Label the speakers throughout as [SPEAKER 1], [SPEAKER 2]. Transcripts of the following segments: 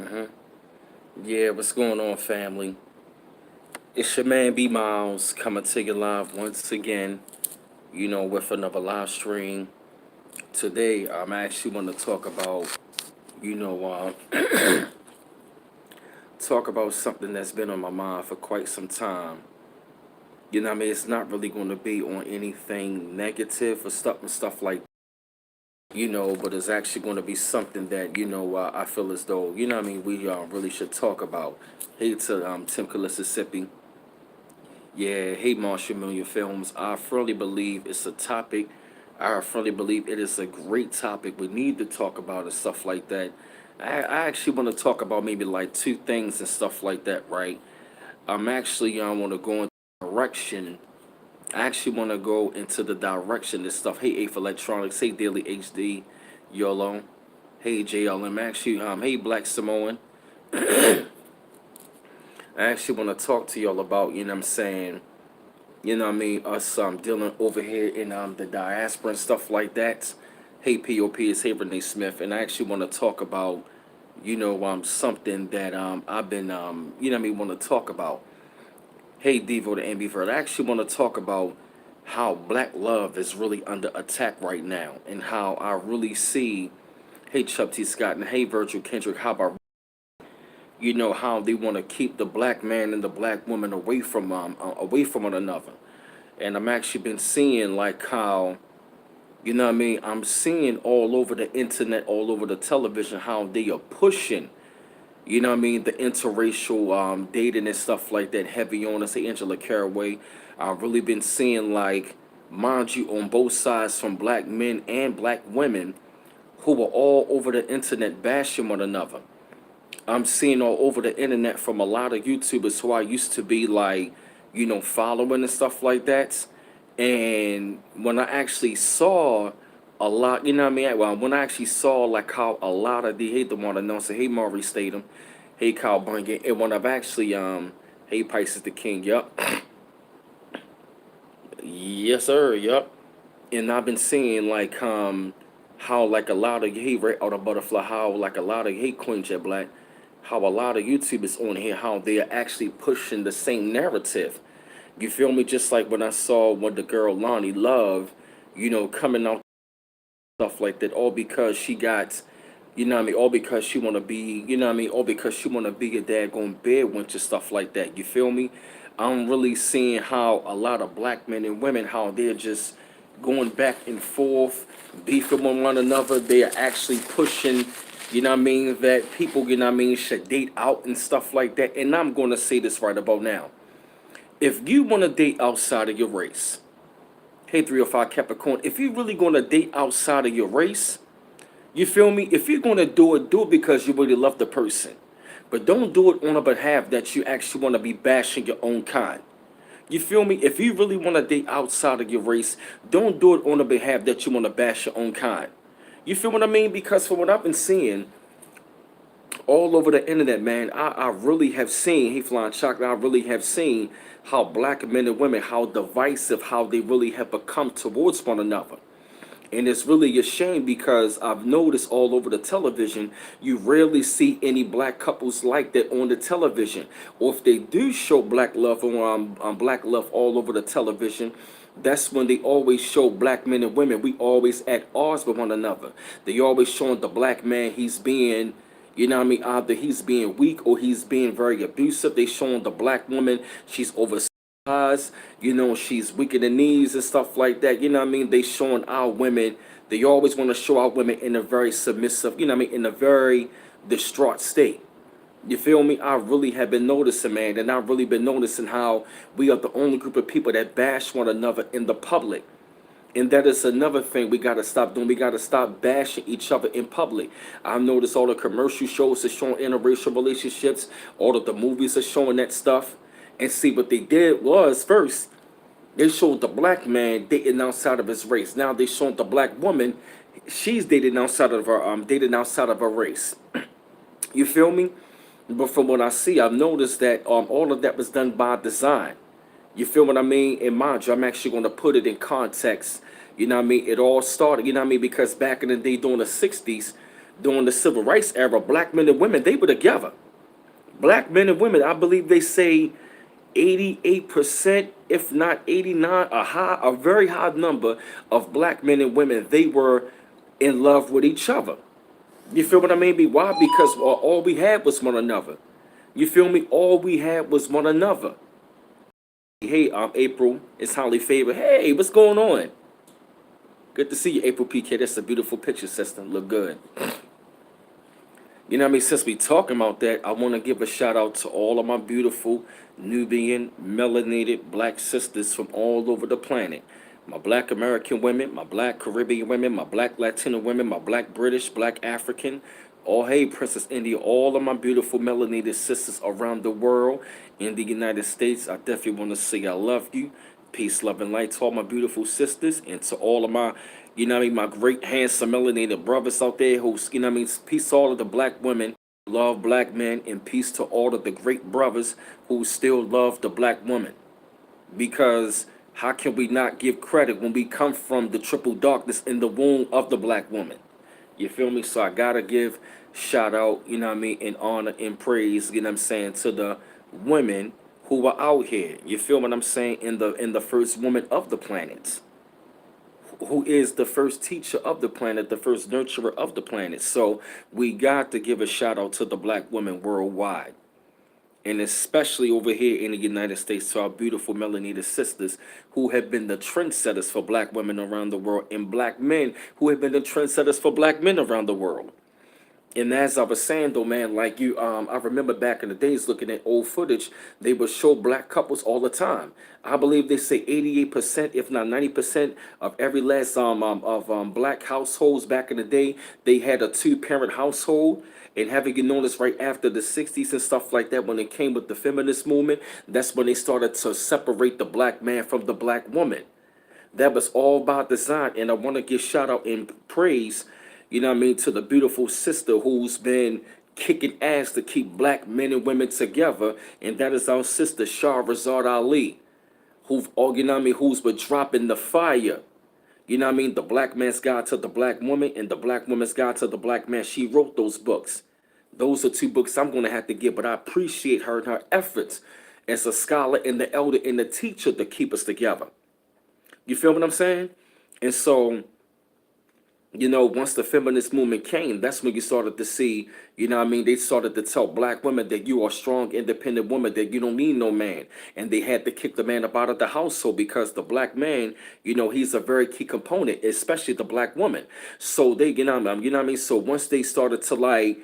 [SPEAKER 1] hmm Yeah, what's going on, family? It's your man B Miles coming to you live once again, with another live stream. Today, I'm actually want to talk about, you know, talk about something that's been on my mind for quite some time. It's not really going to be on anything negative or stuff like, but it's actually going to be something that, I feel as though, we really should talk about. Hey to Tim Mississippi. Yeah, hey Marshall Million Films. I firmly believe it's a topic. I firmly believe it is a great topic. We need to talk about and stuff like that. I actually want to talk about maybe like two things and stuff like that, right? I'm actually I want to go in direction. I actually want to go into the direction this stuff. Hey Eighth Electronics. Hey Daily HD. YOLO. Hey JLM. Actually, hey Black Samoan. I actually want to talk to y'all about, you know what I'm saying, us dealing over here in the diaspora and stuff like that. Hey POP, is hey Renee Smith, and I actually want to talk about, something that I've been want to talk about. Hey Devo the ambivert, I actually want to talk about how black love is really under attack right now, and how I really see, hey Chubb T Scott, and hey Virgil Kendrick, how about how they want to keep the black man and the black woman away from one another. And I'm actually been seeing like how, I'm seeing all over the internet, all over the television, how they are pushing, the interracial dating and stuff like that heavy on. I say Angela Caraway. I've really been seeing like, mind you, on both sides, from black men and black women, who are all over the internet bashing one another. I'm seeing all over the internet from a lot of YouTubers who I used to be like, following and stuff like that. And when I actually saw a lot, Well, when I actually saw like how a lot of the hate the one announcer, hey Maurice Statham, hey Kyle Bunyan, and when I've actually hey Pisces the King, yup, yes sir, yup. And I've been seeing like how like a lot of hate right out of butterfly, how like a lot of hate Queen Jet Black, how a lot of YouTubers on here, how they are actually pushing the same narrative. You feel me? Just like when I saw when the girl Lonnie Love, coming out stuff like that, all because she got, all because she wanna be, all because she wanna be a daggone bed wench and stuff like that. You feel me? I'm really seeing how a lot of black men and women, how they're just going back and forth, beefing with one another. They are actually pushing, that people, should date out and stuff like that. And I'm gonna say this right about now. If you wanna date outside of your race, hey 305 Capricorn, if you really gonna date outside of your race, you feel me? If you're gonna do it because you really love the person. But don't do it on a behalf that you actually wanna be bashing your own kind. You feel me? If you really wanna date outside of your race, don't do it on a behalf that you wanna bash your own kind. You feel what I mean? Because from what I've been seeing all over the internet, man, I really have seen, hey Flying Chocolate, I really have seen how black men and women, how divisive, how they really have become towards one another. And it's really a shame because I've noticed all over the television, you rarely see any black couples like that on the television. Or if they do show black love on black love all over the television, that's when they always show black men and women. We always at odds with one another. They always showing the black man he's being, either he's being weak or he's being very abusive. They showing the black woman she's over she's weak in the knees and stuff like that. They showing our women. They always want to show our women in a very submissive, in a very distraught state. You feel me? I really have been noticing, man, and I've really been noticing how we are the only group of people that bash one another in the public. And that is another thing we gotta stop doing. We gotta stop bashing each other in public. I've noticed all the commercial shows are showing interracial relationships. All of the movies are showing that stuff. And see, what they did was first they showed the black man dating outside of his race. Now they showed the black woman she's dating outside of her race. You feel me? But from what I see, I've noticed that all of that was done by design. You feel what I mean? And mind you, I'm actually going to put it in context. It all started, because back in the day during the 60s, During the civil rights era, black men and women, they were together. Black men and women, I believe they say 88%, if not 89, a very high number of black men and women, they were in love with each other. You feel what I mean? Why? Because all we had was one another. You feel me? All we had was one another. Hey, I'm April. It's Holly Favor. Hey, what's going on? Good to see you, April PK. That's a beautiful picture, sister. Look good. You know what I mean? Since we talking about that, I want to give a shout out to all of my beautiful Nubian, melanated black sisters from all over the planet. My black American women, my black Caribbean women, my black Latino women, my black British, black African. Oh, hey, Princess India, all of my beautiful melanated sisters around the world in the United States. I definitely want to say I love you. Peace, love, and light to all my beautiful sisters and to all of my, you know what I mean, my great, handsome, melanated brothers out there who's, you know what I mean, peace to all of the black women, love black men, and peace to all of the great brothers who still love the black woman. Because how can we not give credit when we come from the triple darkness in the womb of the black woman? You feel me? So I gotta give shout out, you know what I mean, and honor and praise, you know what I'm saying, to the women who are out here. You feel what I'm saying? In the first woman of the planet, who is the first teacher of the planet, the first nurturer of the planet. So we got to give a shout out to the black women worldwide. And especially over here in the United States, to our beautiful melanated sisters who have been the trendsetters for black women around the world, and black men who have been the trendsetters for black men around the world. And as I was saying though, man, like you, I remember back in the days looking at old footage, they would show black couples all the time. I believe they say 88%, if not 90% of every last black households back in the day, they had a two-parent household. And having you notice right after the 60s and stuff like that, when it came with the feminist movement, that's when they started to separate the black man from the black woman. That was all by design. And I want to give shout out and praise, you know what I mean, to the beautiful sister who's been kicking ass to keep black men and women together. And that is our sister, Shahrazad Ali, who, you know what I mean, who's been dropping the fire. You know what I mean? The black man's guide to the black woman and the black woman's guide to the black man. She wrote those books. Those are two books I'm going to have to give, but I appreciate her and her efforts as a scholar and the elder and the teacher to keep us together. You feel what I'm saying? And so, you know, once the feminist movement came, that's when you started to see, you know what I mean, they started to tell black women that you are a strong, independent woman, that you don't need no man. And they had to kick the man up out of the household because the black man, you know, he's a very key component, especially the black woman. So they, you know what I mean? So once they started to like,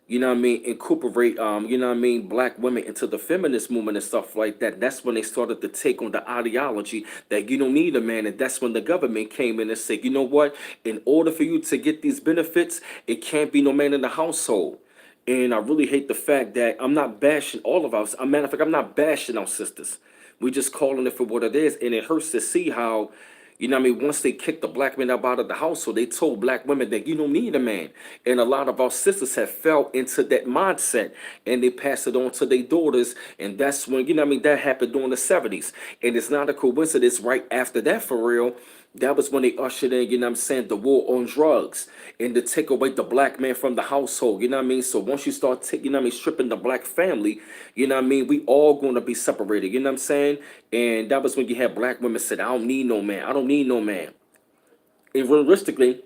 [SPEAKER 1] you know what I mean, incorporate, you know what I mean, black women into the feminist movement and stuff like that. That's when they started to take on the ideology that you don't need a man. And that's when the government came in and said, you know what, in order for you to get these benefits, it can't be no man in the household. And I really hate the fact that I'm not bashing all of us. As a matter of fact, I'm not bashing our sisters. We just calling it for what it is. And it hurts to see how, you know what I mean, once they kicked the black men out of the household, they told black women that you don't need a man. And a lot of our sisters have fell into that mindset and they pass it on to their daughters. And that's when, you know what I mean, that happened during the 70s. And it's not a coincidence right after that, for real. That was when they ushered in, you know what I'm saying, the war on drugs and to take away the black man from the household, you know what I mean? So once you start taking, you know what I mean, stripping the black family, you know what I mean, we all going to be separated, you know what I'm saying? And that was when you had black women said, I don't need no man, I don't need no man. And realistically,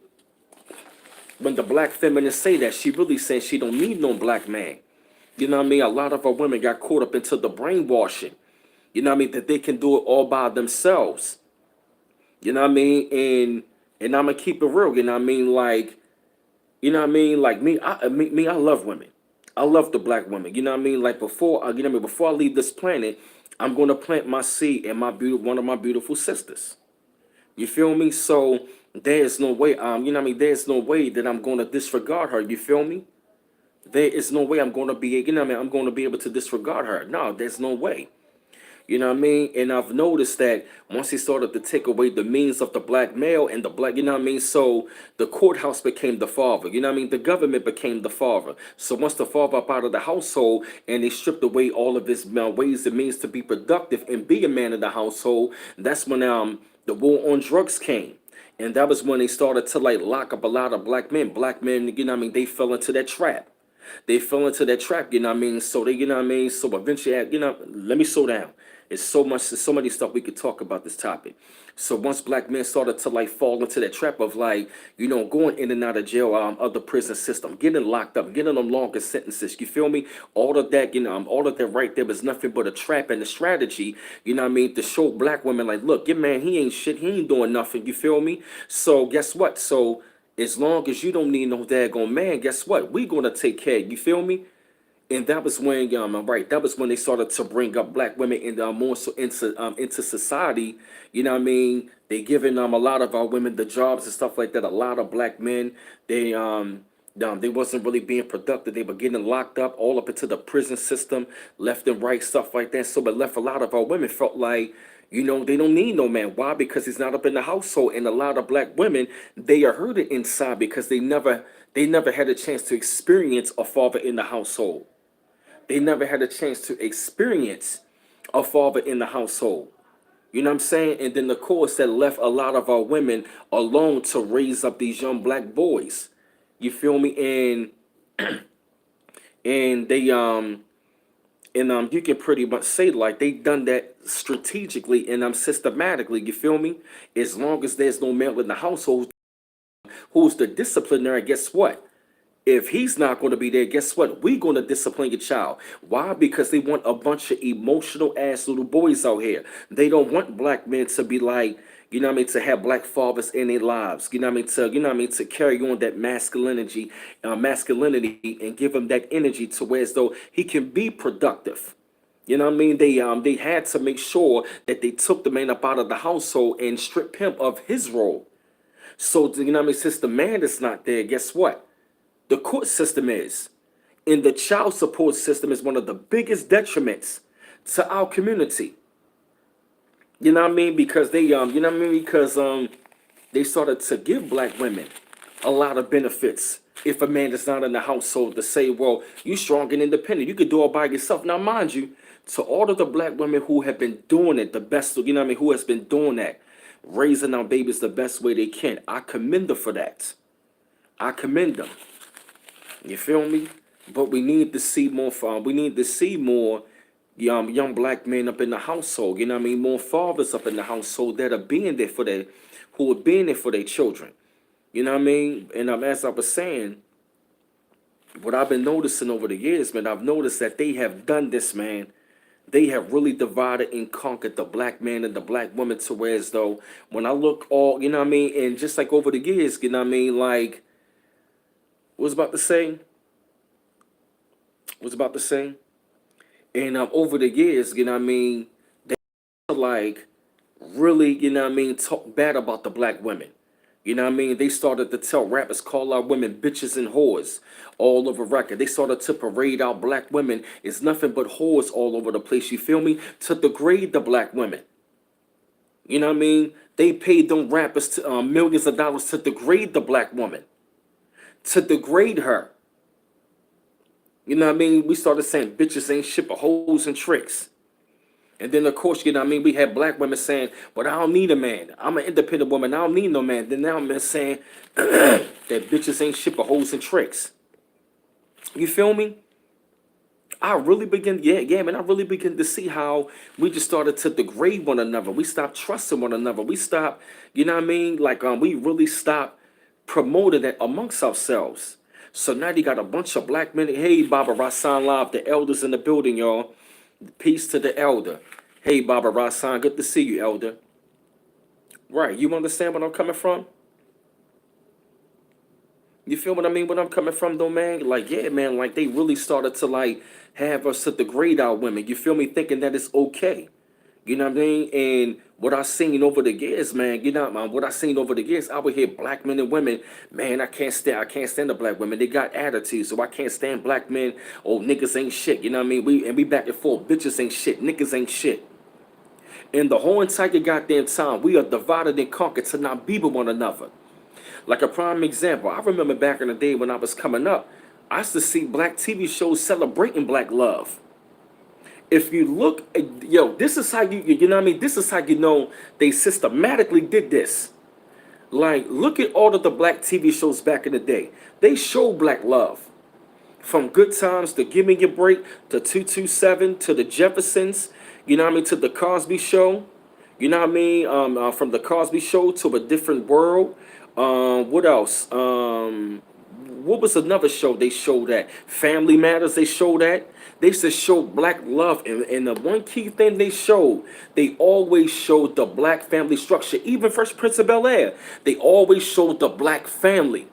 [SPEAKER 1] when the black feminists say that, she really saying she don't need no black man. You know what I mean? A lot of our women got caught up into the brainwashing, you know what I mean, that they can do it all by themselves. You know what I mean? And I'm gonna keep it real. You know what I mean? Like, you know what I mean? Like me, I love women. I love the black women. You know what I mean? Like before, you know what I mean? Before I leave this planet, I'm gonna plant my seed in one of my beautiful sisters. You feel me? So there is no way, you know what I mean? There's no way that I'm gonna disregard her. You feel me? There is no way I'm gonna be, you know what I mean? I'm gonna be able to disregard her. No, there's no way. You know what I mean? And I've noticed that once he started to take away the means of the black male and the black, you know what I mean? So the courthouse became the father. You know what I mean? The government became the father. So once the father up out of the household and they stripped away all of his ways and means to be productive and be a man in the household, that's when the war on drugs came. And that was when they started to like lock up a lot of black men. Black men, you know what I mean, they fell into that trap. They fell into that trap, you know what I mean? So they, you know what I mean? So eventually, you know, let me slow down. It's so much, there's so many stuff we could talk about this topic. So once black men started to like fall into that trap of like, you know, going in and out of jail, of the prison system, getting locked up, getting them longer sentences, you feel me? All of that, you know, all of that right there was nothing but a trap and a strategy, you know what I mean? To show black women like, look, your man, he ain't shit, he ain't doing nothing, you feel me? So guess what? So as long as you don't need no daggone man, guess what? We gonna take care. You feel me? And that was when, right, that was when they started to bring up black women and more so into society. You know what I mean? They giving a lot of our women the jobs and stuff like that. A lot of black men, they wasn't really being productive. They were getting locked up all up into the prison system, left and right, stuff like that. So it left a lot of our women felt like, you know, they don't need no man. Why? Because he's not up in the household. And a lot of black women, they are hurting inside because they never had a chance to experience a father in the household. They never had a chance to experience a father in the household. You know what I'm saying? And then, of course, that left a lot of our women alone to raise up these young black boys. You feel me? And they you can pretty much say like they done that strategically and systematically. You feel me? As long as there's no male in the household who's the disciplinary, guess what? If he's not going to be there, guess what? We're going to discipline your child. Why? Because they want a bunch of emotional ass little boys out here. They don't want black men to be like, you know what I mean, to have black fathers in their lives. You know what I mean, to carry on that masculinity and give him that energy to where as though he can be productive. You know what I mean? They had to make sure that they took the man up out of the household and strip him of his role. So you know what I mean, since the man is not there, guess what? The court system is, and the child support system is one of the biggest detriments to our community. You know what I mean? Because you know what I mean? Because they started to give black women a lot of benefits. If a man is not in the household, to say, well, you strong and independent, you could do it by yourself. Now, mind you, to all of the black women who have been doing it the best, you know what I mean, who has been doing that, raising our babies the best way they can, I commend them for that. I commend them. You feel me? But we need to see more we need to see more young black men up in the household. You know what I mean? More fathers up in the household that are being there for their who are being there for their children. You know what I mean? And as I was saying, what I've been noticing over the years, man, I've noticed that they have done this, man. They have really divided and conquered the black man and the black woman to where as though when I look all, you know what I mean, and just like over the years, you know what I mean, like was about to say, was about to say, and over the years, you know what I mean, they like really, you know what I mean, talk bad about the black women. You know what I mean? They started to tell rappers, call our women bitches and whores all over record. They started to parade out black women. It's nothing but whores all over the place. You feel me? To degrade the black women. You know what I mean? They paid them rappers to, millions of dollars to degrade the black woman, to degrade her. You know what I mean? We started saying bitches ain't shit but hoes and tricks. And then, of course, you know what I mean? We had black women saying, but I don't need a man. I'm an independent woman. I don't need no man. Then now men saying that bitches ain't shit but hoes and tricks. You feel me? I really begin, yeah, man. I really begin to see how we just started to degrade one another. We stopped trusting one another. We stopped, you know what I mean? Like, we really stopped promoting it amongst ourselves. So now you got a bunch of black men. Hey, Baba Rasan Live, the elders in the building, y'all. Peace to the elder. Hey, Baba Rasan, good to see you, elder. Right, you understand where I'm coming from? You feel what I mean? Where I'm coming from, though, man? Like, yeah, man, like they really started to like have us to degrade our women. You feel me? Thinking that it's okay. You know what I mean? And what I seen over the years, man, you know, man, what I seen over the years, I would hear black men and women, man, I can't stand the black women. They got attitudes, so I can't stand black men. Oh, niggas ain't shit. You know what I mean? We back and forth. Bitches ain't shit. Niggas ain't shit. And the whole entire goddamn time, we are divided and conquered to not be with one another. Like a prime example, I remember back in the day when I was coming up, I used to see black TV shows celebrating black love. If you look, yo, this is how you know what I mean? This is how you know they systematically did this. Like, look at all of the black TV shows back in the day. They show black love. From Good Times to Give Me Your Break to 227 to the Jeffersons, you know what I mean, to the Cosby Show, you know what I mean, from the Cosby Show to A Different World. What else? What was another show they showed that? Family Matters, they showed that. They used to show black love, and the one key thing they showed, they always showed the black family structure. Even Fresh Prince of Bel Air, they always showed the black family.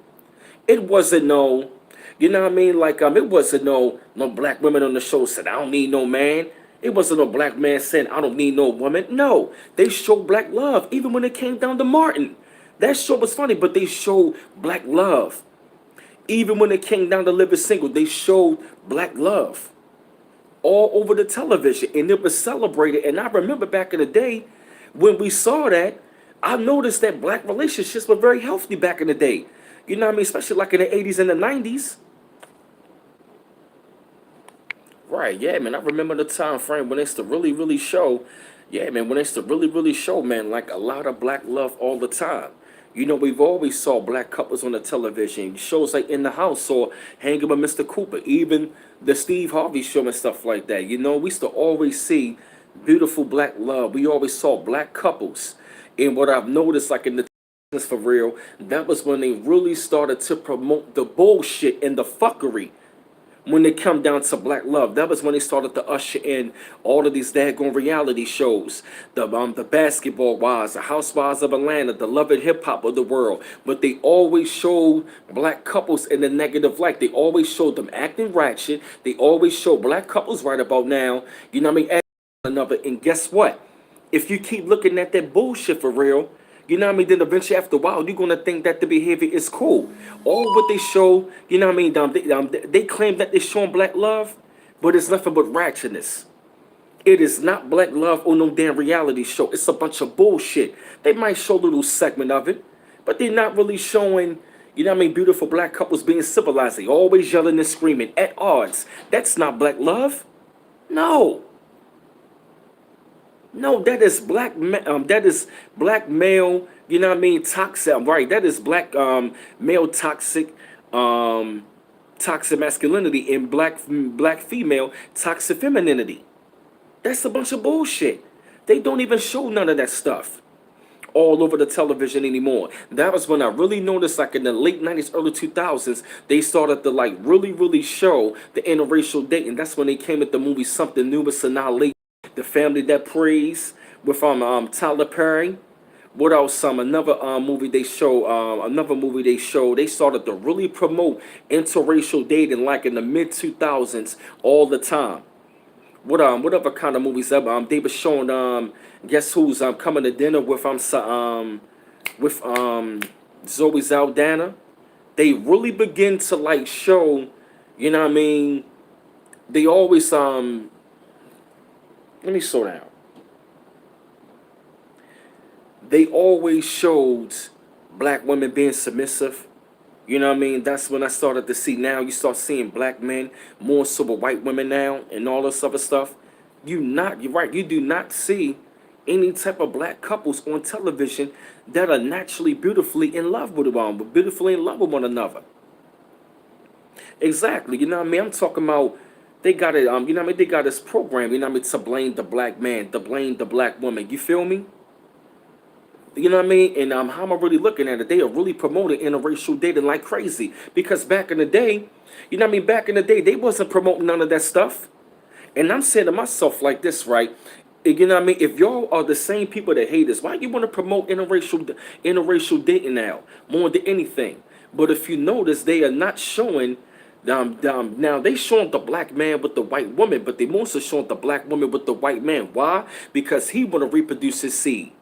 [SPEAKER 1] It wasn't no, you know what I mean? Like it wasn't no black women on the show said I don't need no man. It wasn't no black man saying I don't need no woman. No, they showed black love even when it came down to Martin. That show was funny, but they showed black love. Even when it came down to Living Single, they showed black love all over the television, and it was celebrated. And I remember back in the day when we saw that, I noticed that black relationships were very healthy back in the day. You know what I mean? Especially like in the 80s and the 90s. Right, yeah, man. I remember the time frame when it's to really, really show. Yeah, man, when it's to really, really show, man, like a lot of black love all the time. You know, we've always saw black couples on the television. Shows like In the House or Hanging with Mr. Cooper, even the Steve Harvey show and stuff like that. You know, we used to always see beautiful black love. We always saw black couples. And what I've noticed, like in the for real, that was when they really started to promote the bullshit and the fuckery when it come down to black love. That was when they started to usher in all of these daggone reality shows, the Basketball Wives, the Housewives of Atlanta, the Love and Hip Hop of the world. But they always showed black couples in a negative light. They always showed them acting ratchet. They always show black couples right about now, you know what I mean, acting another. And guess what? If you keep looking at that bullshit for real, you know what I mean? Then eventually, after a while, you're gonna think that the behavior is cool. All what they show, you know what I mean? They claim that they're showing black love, but it's nothing but ratchetness. It is not black love on no damn reality show. It's a bunch of bullshit. They might show a little segment of it, but they're not really showing, you know what I mean, beautiful black couples being civilized. They always yelling and screaming at odds. That's not black love. No. No, that is that is black male, you know what I mean, toxic, right? That is black male toxic toxic masculinity and black female toxic femininity. That's a bunch of bullshit. They don't even show none of that stuff all over the television anymore. That was when I really noticed, like in the late 90s, early 2000s, they started to like really, really show the interracial dating. That's when they came with the movie Something New with Sanaa Lathan, The Family That Prays with Tyler Perry. What else? Another movie they show. Another movie they show. They started to really promote interracial dating, like in the mid 2000s, all the time. What other kind of movies? They were showing. Guess who's coming to dinner with with Zoe Saldana. They really begin to like show. You know what I mean? They always Let me slow down. They always showed black women being submissive. You know what I mean? That's when I started to see. Now you start seeing black men more so with white women now and all this other stuff. You're right. You do not see any type of black couples on television that are naturally beautifully in love with one another. Exactly. You know what I mean? I'm talking about they got it. You know what I mean? They got this program. You know what I mean? To blame the black man, to blame the black woman. You feel me? You know what I mean? And how am I really looking at it? They are really promoting interracial dating like crazy. Because back in the day, you know what I mean? Back in the day, they wasn't promoting none of that stuff. And I'm saying to myself like this, right? You know what I mean? If y'all are the same people that hate us, why you want to promote interracial dating now more than anything? But if you notice, they are not showing. Now they showing the black man with the white woman, but they mostly showing the black woman with the white man. Why? Because he want to reproduce his seed.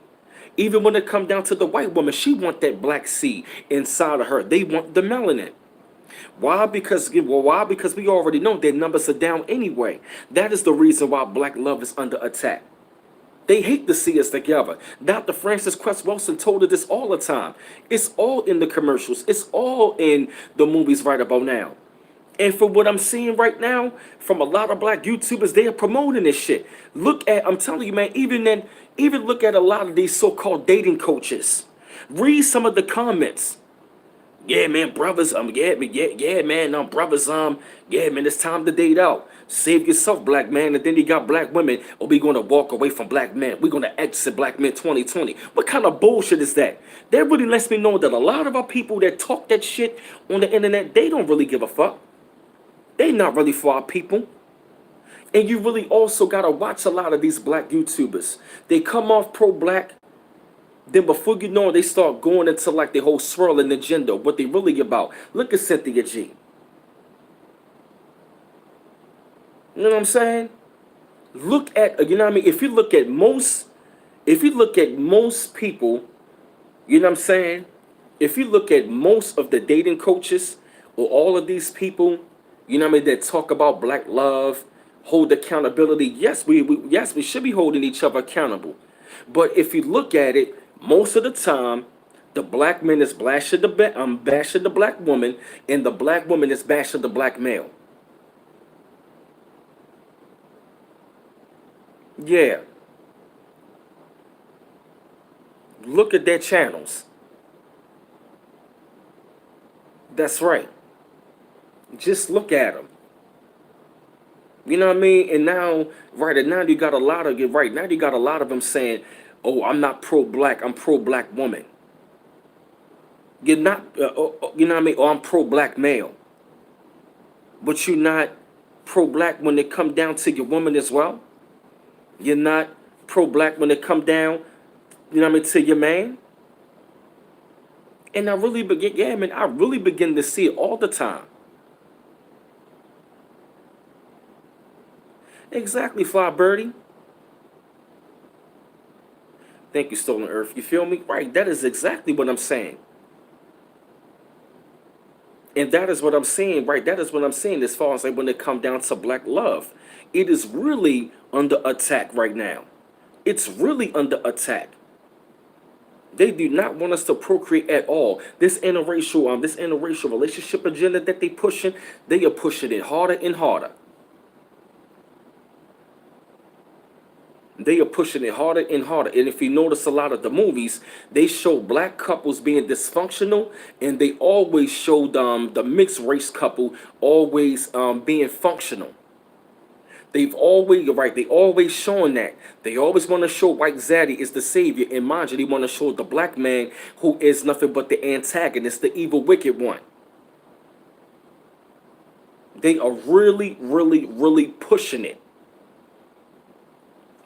[SPEAKER 1] Even when it come down to the white woman, she want that black seed inside of her. They want the melanin. Why? Because we already know their numbers are down anyway. That is the reason why black love is under attack. They hate to see us together. Dr. Francis Cress Wilson told us this all the time. It's all in the commercials. It's all in the movies right about now. And for what I'm seeing right now from a lot of black YouTubers, they are promoting this shit. I'm telling you, man, even look at a lot of these so-called dating coaches. Read some of the comments. Yeah, man, brothers, yeah, man, brothers, yeah, man, it's time to date out. Save yourself, black man. And then you got black women, or we gonna walk away from black men. We're gonna exit black men 2020. What kind of bullshit is that? That really lets me know that a lot of our people that talk that shit on the internet, they don't really give a fuck. They not really for our people. And you really also gotta watch a lot of these black YouTubers. They come off pro-black, then before you know it, they start going into like the whole swirling agenda, what they really about. Look at Cynthia G. You know what I'm saying? Look at, you know what I mean? If you look at most people, you know what I'm saying? If you look at most of the dating coaches or all of these people, you know what I mean, that talk about black love, hold accountability. Yes, we should be holding each other accountable. But if you look at it, most of the time, the black man is bashing bashing the black woman, and the black woman is bashing the black male. Yeah. Look at their channels. That's right. Just look at them. You know what I mean? And now, right now you got a lot of them saying, "Oh, I'm not pro-black. I'm pro-black woman." You're not, you know what I mean? Or I'm pro-black male, but you're not pro-black when it come down to your woman as well. You're not pro-black when it come down, you know what I mean, to your man. And I really begin to see it all the time. Exactly, Fly Birdie. Thank you, Stolen Earth. You feel me? Right, that is exactly what I'm saying. And that is what I'm saying, right? That is what I'm saying as far as like when it come down to black love. It is really under attack right now. It's really under attack. They do not want us to procreate at all. This interracial relationship agenda that they are pushing it harder and harder. They are pushing it harder and harder. And if you notice a lot of the movies, they show black couples being dysfunctional, and they always show the mixed race couple always being functional. They always showing that. They always want to show White Zaddy is the savior. And mind you, they want to show the black man who is nothing but the antagonist, the evil, wicked one. They are really, really, really pushing it.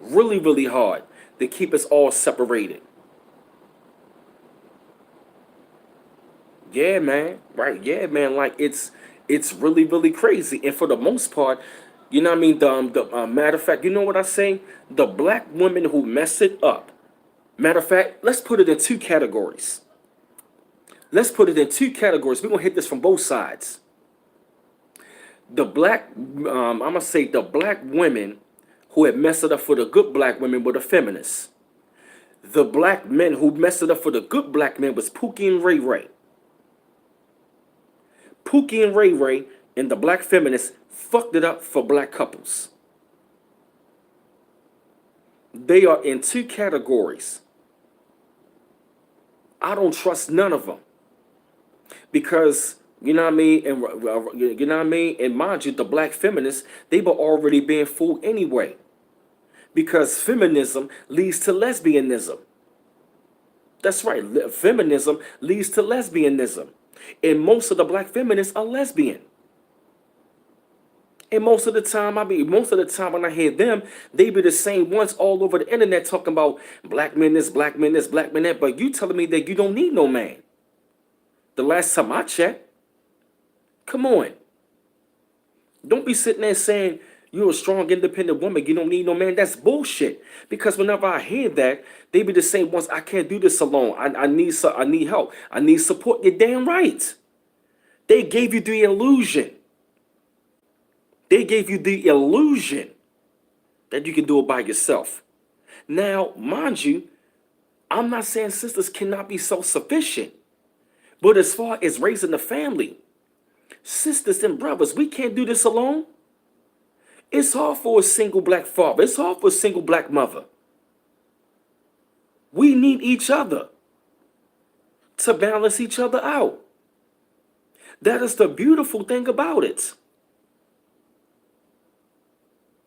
[SPEAKER 1] Really, really hard to keep us all separated. Yeah, man. Right. Yeah, man. Like it's really, really crazy. And for the most part, you know what I mean? The matter of fact, you know what I say? The black women who mess it up. Matter of fact, let's put it in two categories. We're gonna hit this from both sides. The black, I'm gonna say the black women who had messed it up for the good black women were the feminists. The black men who messed it up for the good black men was Pookie and Ray Ray. Pookie and Ray Ray and the black feminists fucked it up for black couples. They are in two categories. I don't trust none of them. Because, you know what I mean? And you know what I mean? And mind you, the black feminists, they were already being fooled anyway. Because feminism leads to lesbianism. That's right. Feminism leads to lesbianism. And most of the black feminists are lesbian. And most of the time when I hear them, they be the same ones all over the internet talking about black men this, black men this, black men that. But you telling me that you don't need no man. The last time I checked, come on. Don't be sitting there saying you're a strong, independent woman. You don't need no man. That's bullshit. Because whenever I hear that, they be the same ones. I can't do this alone. I need help. I need support. You're damn right. They gave you the illusion. They gave you the illusion that you can do it by yourself. Now, mind you, I'm not saying sisters cannot be self-sufficient. But as far as raising the family, sisters and brothers, we can't do this alone. It's hard for a single black father. It's hard for a single black mother. We need each other. to balance each other out. That is the beautiful thing about it.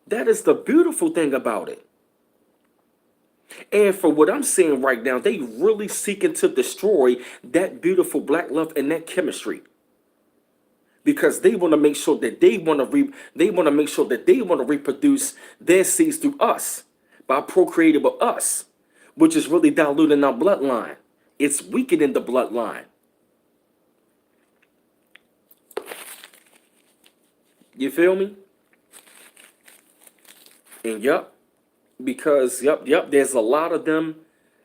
[SPEAKER 1] That is the beautiful thing about it. And for what I'm seeing right now, they really seeking to destroy that beautiful black love and that chemistry. Because they want to make sure that they want to make sure that they want to reproduce their seeds through us by procreating with us, which is really diluting our bloodline. It's weakening the bloodline. You feel me? And yup, because yup, there's a lot of them,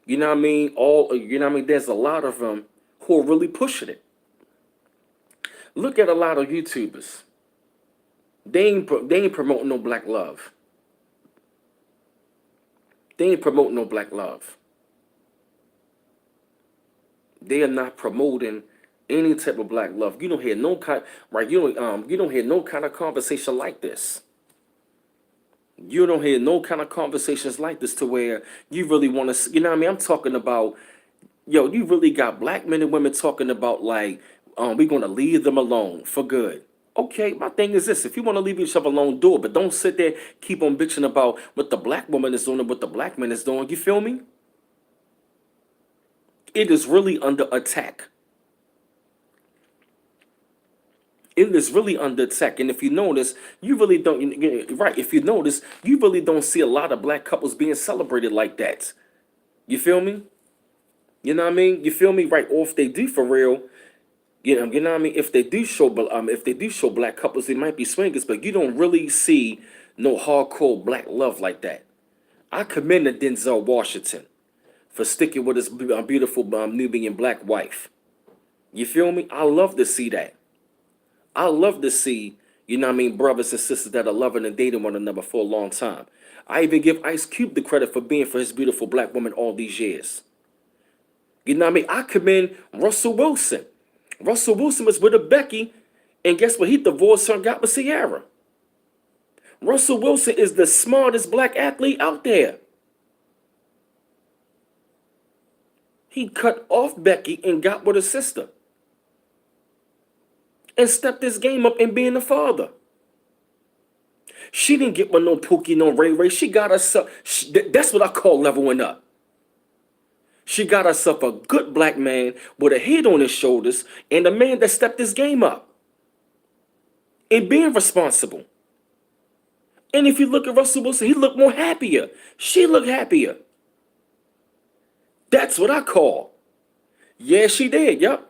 [SPEAKER 1] you know what I mean? There's a lot of them who are really pushing it. Look at a lot of YouTubers. They ain't promoting no black love. They ain't promoting no black love. They are not promoting any type of black love. You don't hear no kind, right? You don't hear no kind of conversation like this. You don't hear no kind of conversations like this to where you really want to, you know what I mean? I'm talking about, yo, you really got black men and women talking about like, we're going to leave them alone for good. Okay, my thing is this: if you want to leave each other alone, do it, but don't sit there keep on bitching about what the black woman is doing and what the black man is doing. You feel me? It is really under attack. It is really under attack. And if you notice, you really don't, right? If you notice, you really don't see a lot of black couples being celebrated like that. You feel me? You know what I mean? You feel me? Right? Or if they do for real, you know what I mean? If they do show black couples, they might be swingers, but you don't really see no hardcore black love like that. I commend Denzel Washington for sticking with his beautiful Nubian black wife. You feel me? I love to see that. I love to see, you know what I mean, brothers and sisters that are loving and dating one another for a long time. I even give Ice Cube the credit for being for his beautiful black woman all these years. You know what I mean? I commend Russell Wilson. Russell Wilson was with a Becky, and guess what? He divorced her and got with Ciara. Russell Wilson is the smartest black athlete out there. He cut off Becky and got with her sister. And stepped his game up in being a father. She didn't get with no Pookie, no Ray Ray. She got herself, that's what I call leveling up. She got herself a good black man with a head on his shoulders and a man that stepped his game up. And being responsible. And if you look at Russell Wilson, he looked more happier. She looked happier. That's what I call. Yeah, she did, yup.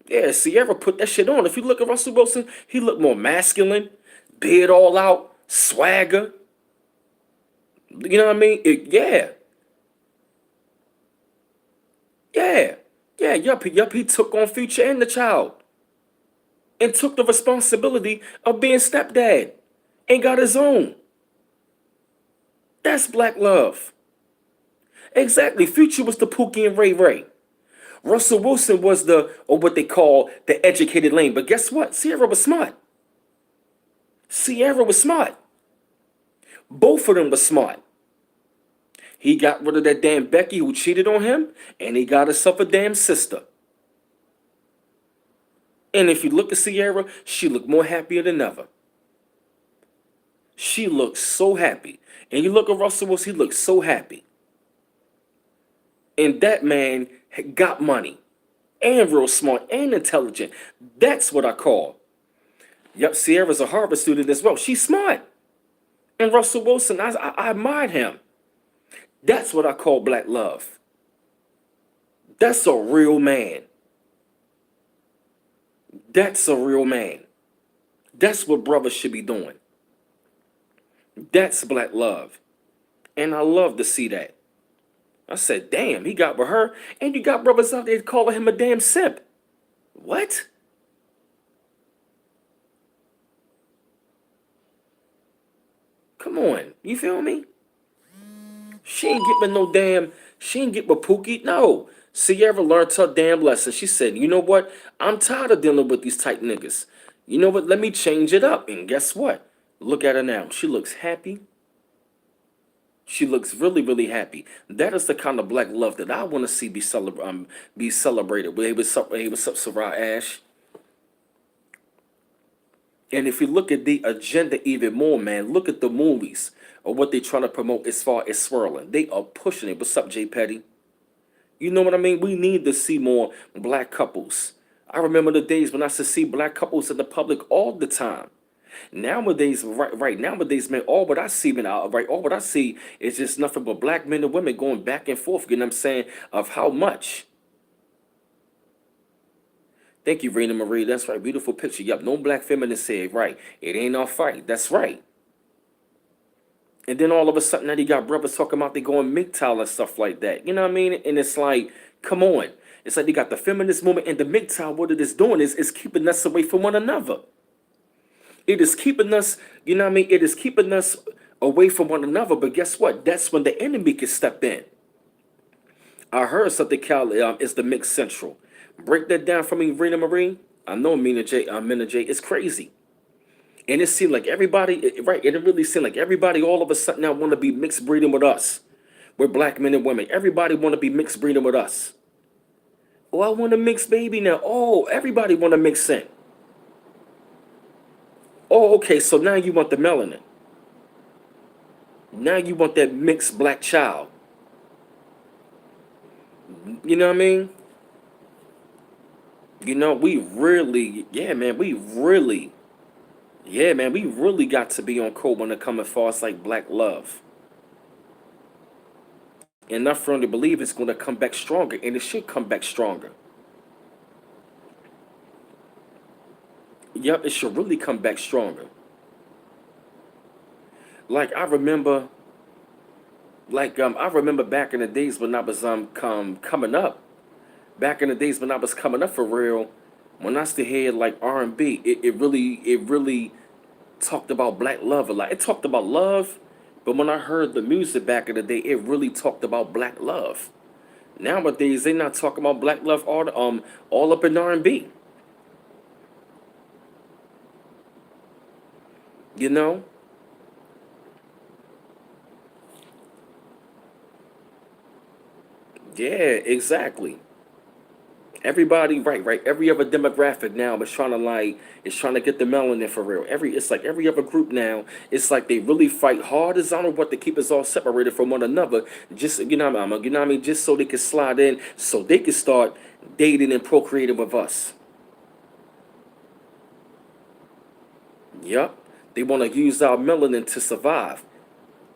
[SPEAKER 1] Yeah, Ciara put that shit on. If you look at Russell Wilson, he looked more masculine, beard all out, swagger. You know what I mean? Yeah. Yup, he took on Future and the child. And took the responsibility of being stepdad. And got his own. That's black love. Exactly. Future was the Pookie and Ray Ray. Russell Wilson was or what they call the educated lane. But guess what? Ciara was smart. Ciara was smart. Both of them were smart. He got rid of that damn Becky who cheated on him, and he got himself a damn sister. And if you look at Ciara, she looked more happier than ever. She looked so happy. And you look at Russell Wilson, he looked so happy. And that man got money. And real smart and intelligent. That's what I call. Yep, Ciara's a Harvard student as well. She's smart. And Russell Wilson, I admired him. That's what I call black love. That's a real man. That's a real man. That's what brothers should be doing. That's black love. And I love to see that. I said, damn, he got with her, and you got brothers out there calling him a damn simp. What? Come on, you feel me? She ain't get with she ain't get with Pookie. No. Ciara learned her damn lesson. She said, you know what? I'm tired of dealing with these tight niggas. You know what? Let me change it up. And guess what? Look at her now. She looks happy. She looks really, really happy. That is the kind of black love that I want to see be celebrated. Hey, what's up, Sarah Ash? And if you look at the agenda even more, man, look at the movies or what they're trying to promote as far as swirling. They are pushing it. What's up, J Petty? You know what I mean? We need to see more black couples. I remember the days when I used to see black couples in the public all the time. Nowadays, right nowadays, man, all what I see, man, all what I see is just nothing but black men and women going back and forth. You know what I'm saying? Of how much. Thank you, Rena Marie. That's right. Beautiful picture. Yup, no black feminist said, right. It ain't our fight. That's right. And then all of a sudden, now you got brothers talking about they going MGTOW and stuff like that. You know what I mean? And it's like, come on. It's like you got the feminist movement and the MGTOW. What it is doing is keeping us away from one another. It is keeping us, you know what I mean? It is keeping us away from one another. But guess what? That's when the enemy can step in. I heard something, Cal, it's the Mix Central. Break that down for me, Rena Marie. I know Mina J. It's crazy. And it seemed like everybody, right? It really seemed like everybody all of a sudden now want to be mixed breeding with us. We're black men and women. Everybody want to be mixed breeding with us. Oh, I want a mixed baby now. Oh, everybody want to mix in. Oh, okay, so now you want the melanin. Now you want that mixed black child. You know what I mean? You know, we really, we really got to be on code when it comes as far as like black love. And I firmly believe it's going to come back stronger, and it should come back stronger. Yep, it should really come back stronger. Like I remember, I remember back in the days when I was coming up. Back in the days when I was coming up for real, when I still hear like R&B, it really talked about black love a lot. It talked about love, but when I heard the music back in the day, it really talked about black love. Nowadays, they not talking about black love all up in R&B. You know? Yeah, exactly. Everybody, right. Every other demographic now is trying to get the melanin for real. It's like every other group now. It's like they really fight hard as I don't know what to keep us all separated from one another. Just you know what I mean, just so they can slide in, so they can start dating and procreating with us. Yup, they want to use our melanin to survive.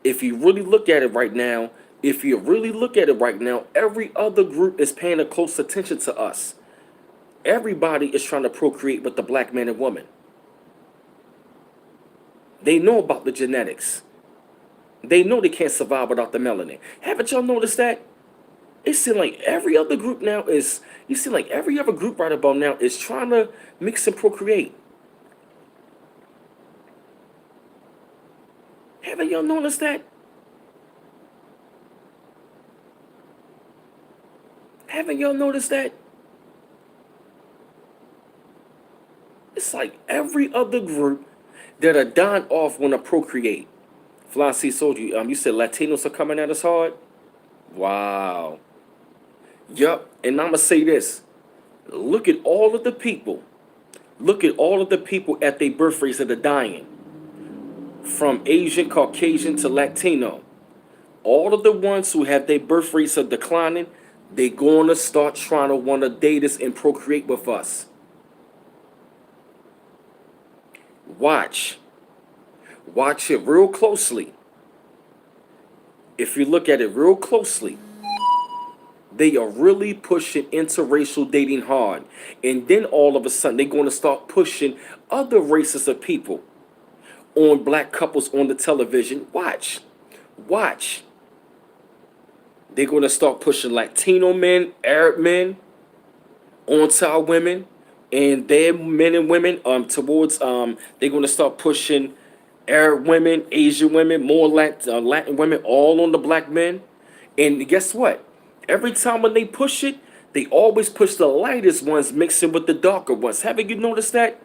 [SPEAKER 1] If you really look at it right now, every other group is paying a close attention to us. Everybody is trying to procreate with the black man and woman. They know about the genetics. They know they can't survive without the melanin. Haven't y'all noticed that? It seems like every other group now is, you see like every other group right about now is trying to mix and procreate. Haven't y'all noticed that? Haven't y'all noticed that? It's like every other group that are dying off want to procreate. Flossie told you, you said Latinos are coming at us hard? Wow. Yup. And I'ma say this. Look at all of the people. Look at all of the people at their birth rates that are dying. From Asian, Caucasian to Latino. All of the ones who have their birth rates are declining, they gonna start trying to want to date us and procreate with us. Watch. Watch it real closely. If you look at it real closely, they are really pushing interracial dating hard. And then all of a sudden, they're going to start pushing other races of people on black couples on the television. Watch. Watch. They're going to start pushing Latino men, Arab men onto our women. And their men and women towards, they're going to start pushing Arab women, Asian women, more Latin women, all on the black men. And guess what? Every time when they push it, they always push the lightest ones mixing with the darker ones. Haven't you noticed that?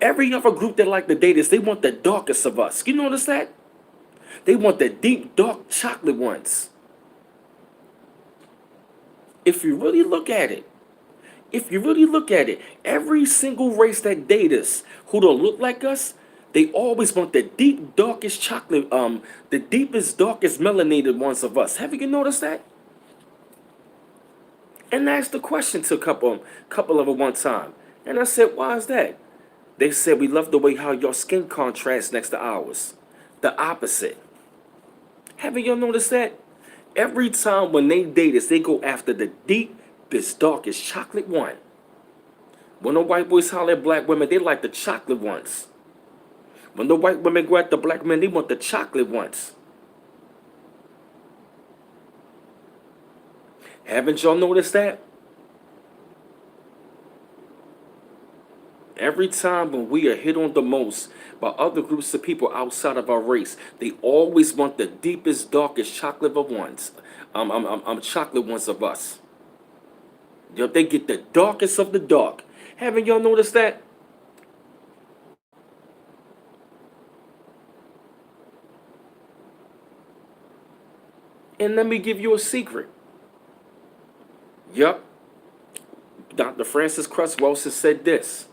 [SPEAKER 1] Every other group that like to date us, they want the darkest of us. You notice that? They want the deep, dark chocolate ones. If you really look at it, if you really look at it, every single race that date us who don't look like us, they always want the deep, darkest chocolate, the deepest, darkest melanated ones of us. Have you noticed that? And I asked the question to a couple of them one time. And I said, why is that? They said, we love the way how your skin contrasts next to ours. The opposite. Haven't y'all noticed that? Every time when they date us, they go after the deepest, darkest chocolate one. When the white boys holler at black women, they like the chocolate ones. When the white women go at the black men, they want the chocolate ones. Haven't y'all noticed that? Every time when we are hit on the most by other groups of people outside of our race, they always want the deepest, darkest chocolate of ones. Chocolate ones of us. Yo, they get the darkest of the dark. Haven't y'all noticed that? And let me give you a secret. Yup. Dr. Francis Cress Wilson said this.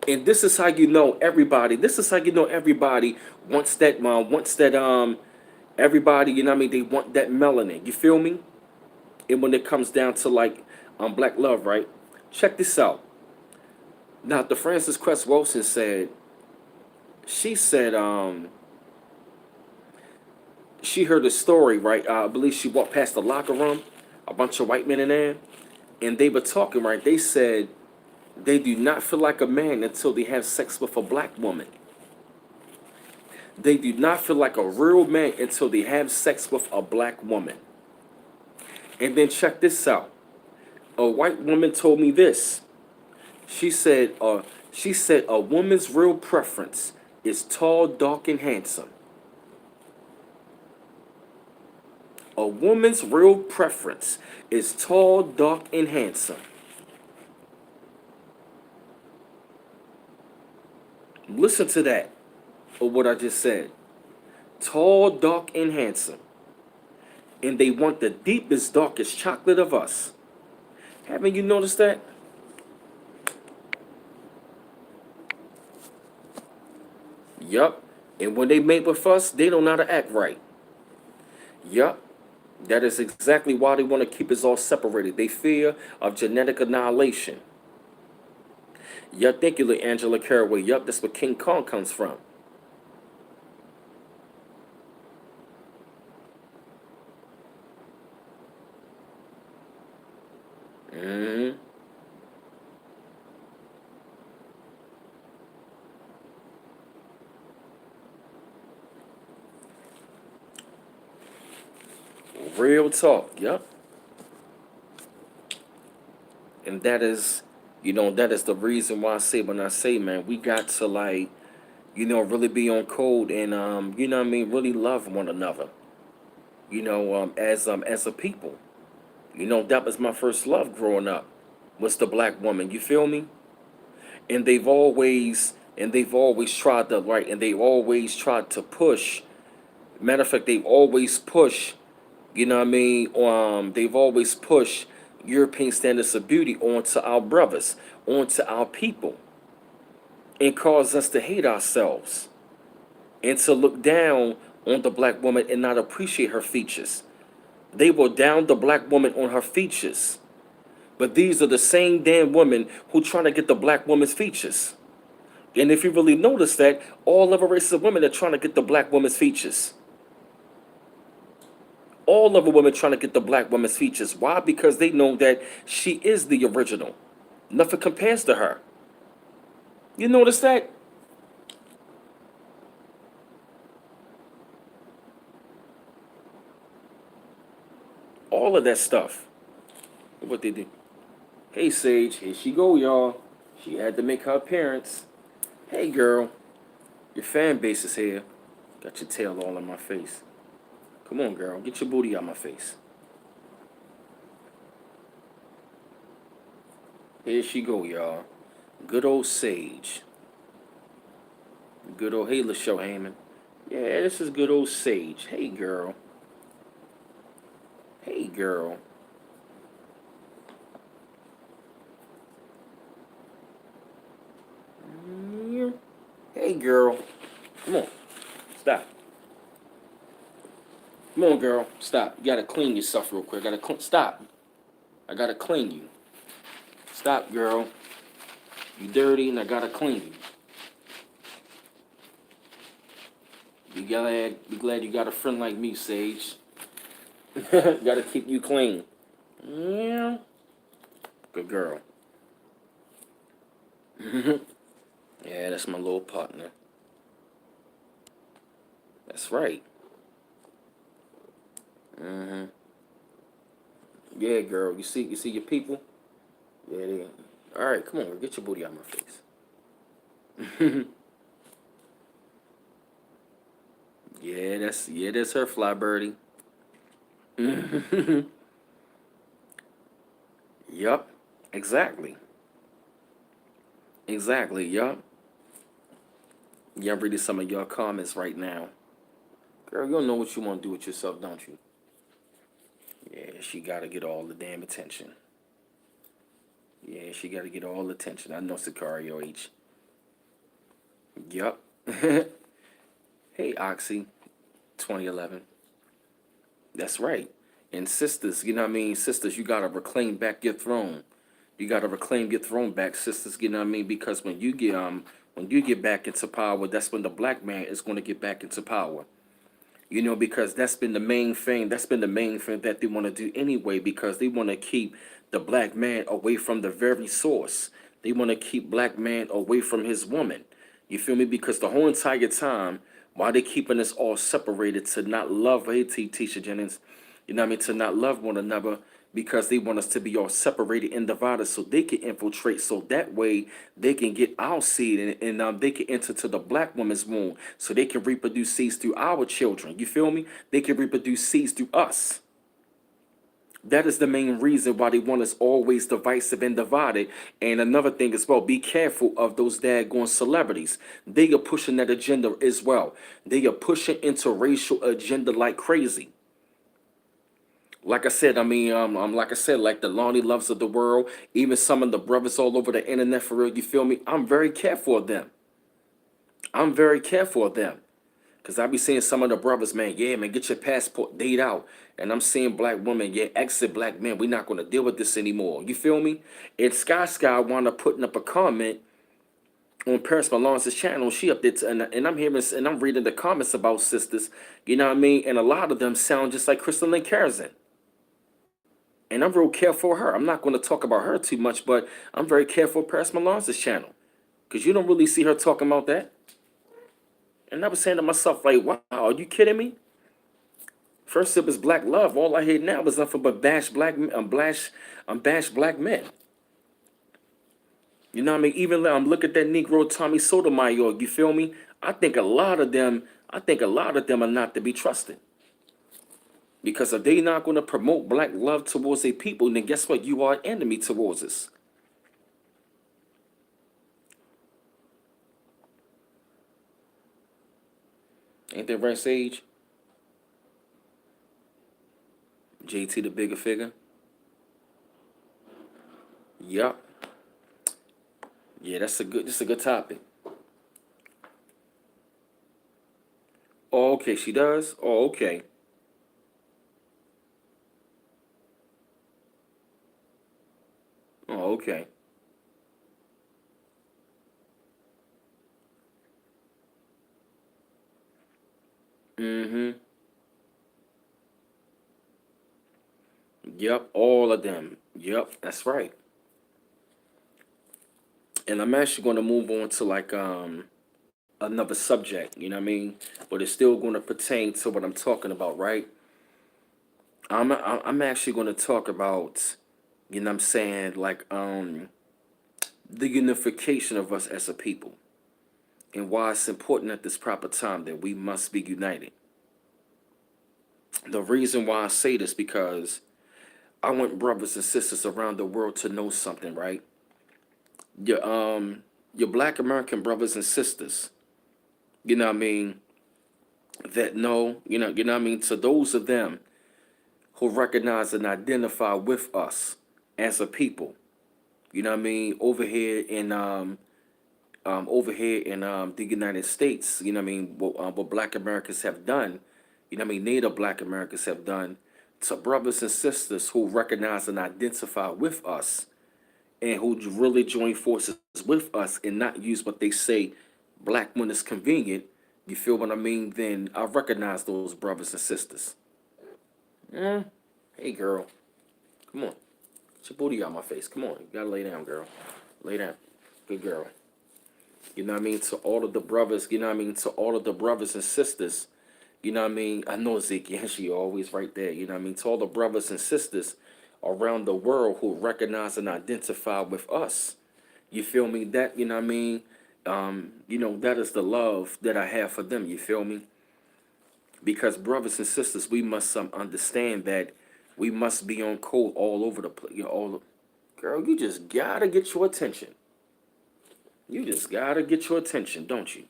[SPEAKER 1] And this is how you know everybody. This is how you know everybody wants that everybody, you know what I mean, they want that melanin. You feel me? And when it comes down to like black love, right? Check this out. Dr. Francis Cress Wilson said, she said, she heard a story, right? I believe she walked past the locker room, a bunch of white men in there, and they were talking, right? They said they do not feel like a man until they have sex with a black woman. They do not feel like a real man until they have sex with a black woman. And then check this out. A white woman told me this. She said a woman's real preference is tall, dark, and handsome. A woman's real preference is tall, dark, and handsome. Listen to that, or what I just said. Tall, dark, and handsome. And they want the deepest, darkest chocolate of us. Haven't you noticed that? Yup. And when they mate with us, they don't know how to act right. Yup. That is exactly why they want to keep us all separated. They fear of genetic annihilation. Yup, thank you, Angela Caraway. Yup, that's where King Kong comes from. hmm Real talk. Yup. And that is, that is the reason why I say when I say, man, we got to like, really be on code and what I mean, really love one another. As a people. That was my first love growing up. Was the black woman. You feel me? And they've always tried to right, and they've always tried to push. Matter of fact, they've always pushed. They've always pushed European standards of beauty onto our brothers, onto our people, and caused us to hate ourselves and to look down on the black woman and not appreciate her features. They will down the black woman on her features. But these are the same damn women who trying to get the black woman's features. And if you really notice that, all other races of women are trying to get the black woman's features. All of the women trying to get the black woman's features. Why? Because they know that she is the original. Nothing compares to her. You notice that? All of that stuff. What they do. Hey, Sage. Here she go, y'all. She had to make her appearance. Hey, girl. Your fan base is here. Got your tail all in my face. Come on, girl. Get your booty out my face. Here she go, y'all. Good old Sage. Good old, hey, LaShaw Heyman. Yeah, this is good old Sage. Hey, girl. Hey, girl. Yeah. Hey, girl. Come on. Stop. Come on, girl. Stop. You gotta clean yourself real quick. Stop. I gotta clean you. Stop, girl. You dirty, and I gotta clean you. Be glad you got a friend like me, Sage. Gotta keep you clean. Yeah. Good girl. Yeah, that's my little partner. That's right. Hmm. Yeah, girl. You see your people? Yeah, they. All right, come on, get your booty out my face. Yeah, that's her fly birdie. Yup. Exactly. Exactly. Yup. Yeah, I'm reading some of your comments right now. Girl, you don't know what you want to do with yourself, don't you? Yeah, she gotta get all the damn attention. Yeah, she gotta get all the attention. I know Sicario H. Yup. Hey, Oxy, 2011. That's right. And sisters, you know what I mean? Sisters, you gotta reclaim back your throne. You gotta reclaim your throne back, sisters, you know what I mean? Because when you get back into power, that's when the black man is gonna get back into power. You know, because that's been the main thing. That's been the main thing that they want to do anyway, because they want to keep the black man away from the very source. They want to keep black man away from his woman. You feel me? Because the whole entire time, while they keeping us all separated to not love, hey, Tisha Jennings, you know what I mean, to not love one another, because they want us to be all separated and divided so they can infiltrate, so that way they can get our seed, and they can enter to the black woman's womb so they can reproduce seeds through our children. You feel me? They can reproduce seeds through us. That is the main reason why they want us always divisive and divided. And another thing as well, be careful of those daggone celebrities. They are pushing that agenda as well. They are pushing interracial agenda like crazy. Like I said, like I said, like the Lonnie Loves of the world, even some of the brothers all over the internet for real, you feel me? I'm very careful of them. I'm very careful of them. Cause I be seeing some of the brothers, man, yeah, man, get your passport date out. And I'm seeing black women, yeah, exit black men. We're not gonna deal with this anymore. You feel me? And Sky wound up putting up a comment on Paris Malance's channel. She up there, and I'm hearing and I'm reading the comments about sisters. You know what I mean? And a lot of them sound just like Crystal Lynn Carazin. And I'm real careful of her. I'm not going to talk about her too much, but I'm very careful of Paris Malance's channel. Because you don't really see her talking about that. And I was saying to myself, like, wow, are you kidding me? First it was black love. All I hear now is nothing but bash black men. You know what I mean? Even look at that Negro Tommy Sotomayor. You feel me? I think a lot of them are not to be trusted. Because if they not going to promote black love towards their people, then guess what? You are an enemy towards us. Ain't that right, Sage? JT the bigger figure? Yup. Yeah, that's a good topic. Oh, okay, she does? Oh, okay. Oh, okay. Mm-hmm. Yep, all of them. Yep, that's right. And I'm actually going to move on to like another subject, you know what I mean? But it's still going to pertain to what I'm talking about, right? I'm actually going to talk about, you know what I'm saying, like the unification of us as a people, and why it's important at this proper time that we must be united. The reason why I say this because I want brothers and sisters around the world to know something, right? Your your black American brothers and sisters, you know what I mean? that know, you know what I mean, to those of them who recognize and identify with us as a people, you know what I mean, over here in the United States, you know what I mean, what Black Americans have done, you know what I mean, Native Black Americans have done to brothers and sisters who recognize and identify with us and who really join forces with us and not use what they say black when it's convenient. You feel what I mean? Then I recognize those brothers and sisters. Mm. Hey, girl, come on, get your booty out my face. Come on, you gotta lay down, girl. Lay down, good girl. You know what I mean? To all of the brothers, you know what I mean? To all of the brothers and sisters, you know what I mean? I know Ezekiel, she always right there, you know what I mean? To all the brothers and sisters around the world who recognize and identify with us. You feel me? That, you know what I mean? That is the love that I have for them, you feel me? Because brothers and sisters, we must understand that we must be on code all over the place. Girl, you just gotta get your attention. You just gotta get your attention, don't you?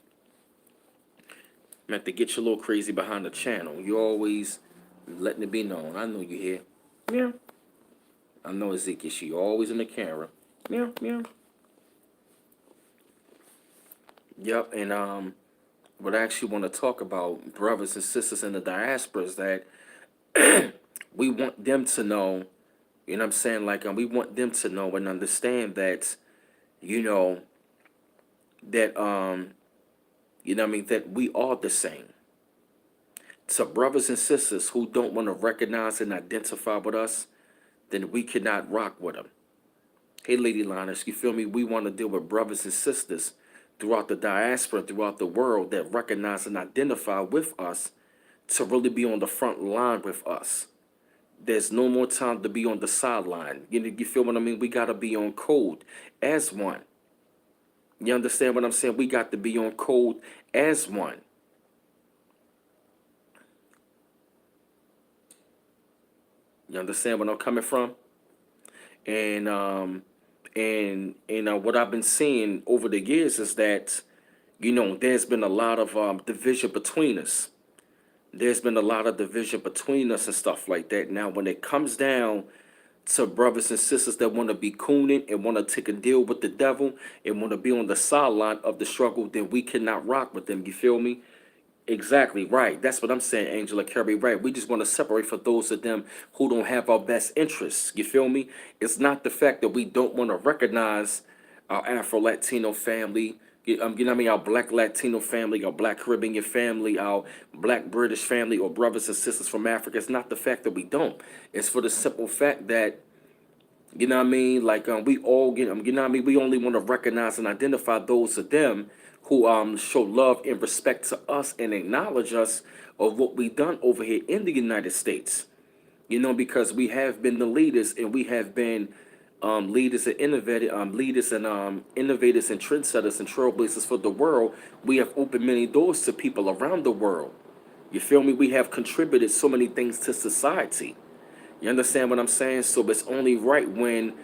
[SPEAKER 1] Meant to get you a little crazy behind the channel. You always letting it be known. I know you here. Meow. I know Ezekiel. She always in the camera. Meow, meow. Yep, and what I actually want to talk about, brothers and sisters in the diaspora, is that we want them to know, you know what I'm saying? Like, we want them to know and understand that, you know, that, you know what I mean, that we are the same. To brothers and sisters who don't want to recognize and identify with us, then we cannot rock with them. Hey, Lady Linus, you feel me? We want to deal with brothers and sisters throughout the diaspora, throughout the world that recognize and identify with us to really be on the front line with us. There's no more time to be on the sideline. You feel what I mean? We got to be on code as one. You understand what I'm saying? We got to be on code as one. You understand where I'm coming from? And what I've been seeing over the years is that, there's been a lot of division between us. There's been a lot of division between us and stuff like that. Now, when it comes down to brothers and sisters that want to be cooning and want to take a deal with the devil and want to be on the sideline of the struggle, then we cannot rock with them. You feel me? Exactly right. That's what I'm saying, Angela Curry. Right. We just want to separate for those of them who don't have our best interests. You feel me? It's not the fact that we don't want to recognize our Afro Latino family. You know what I mean? Our Black Latino family, our Black Caribbean family, our Black British family, or brothers and sisters from Africa. It's not the fact that we don't. It's for the simple fact that, you know what I mean? Like, we all get you know what I mean? We only want to recognize and identify those of them who show love and respect to us and acknowledge us of what we've done over here in the United States. Because we have been the leaders and we have been leaders and innovators and trendsetters and trailblazers for the world. We have opened many doors to people around the world. You feel me? We have contributed so many things to society. You understand what I'm saying? So it's only right when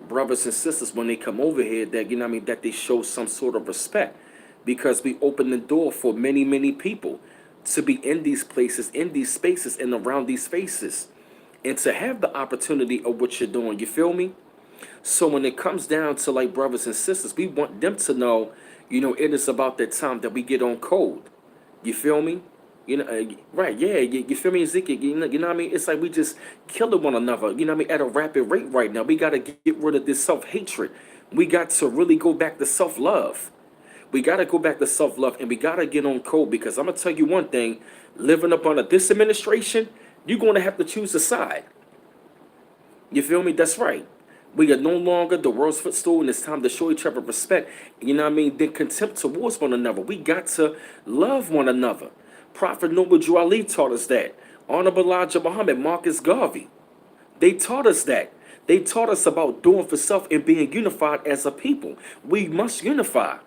[SPEAKER 1] brothers and sisters, when they come over here, that, you know what I mean, that they show some sort of respect, because we open the door for many, many people to be in these places, in these spaces, and around these spaces, and to have the opportunity of what you're doing. You feel me? So when it comes down to, like, brothers and sisters, we want them to know, it is about that time that we get on code. You feel me? Right? Yeah, you feel me, Ezekiel? You know what I mean? It's like we just killing one another. You know what I mean? At a rapid rate right now. We got to get rid of this self-hatred. We got to really go back to self-love. We got to go back to self-love, and we got to get on code, because I'm gonna tell you one thing: living up under this administration, you're going to have to choose a side. You feel me? That's right. We are no longer the world's footstool, and it's time to show each other respect. You know what I mean? Then contempt towards one another. We got to love one another. Prophet Noble Drew Ali taught us that. Honorable Elijah Muhammad, Marcus Garvey, they taught us that. They taught us about doing for self and being unified as a people. We must unify.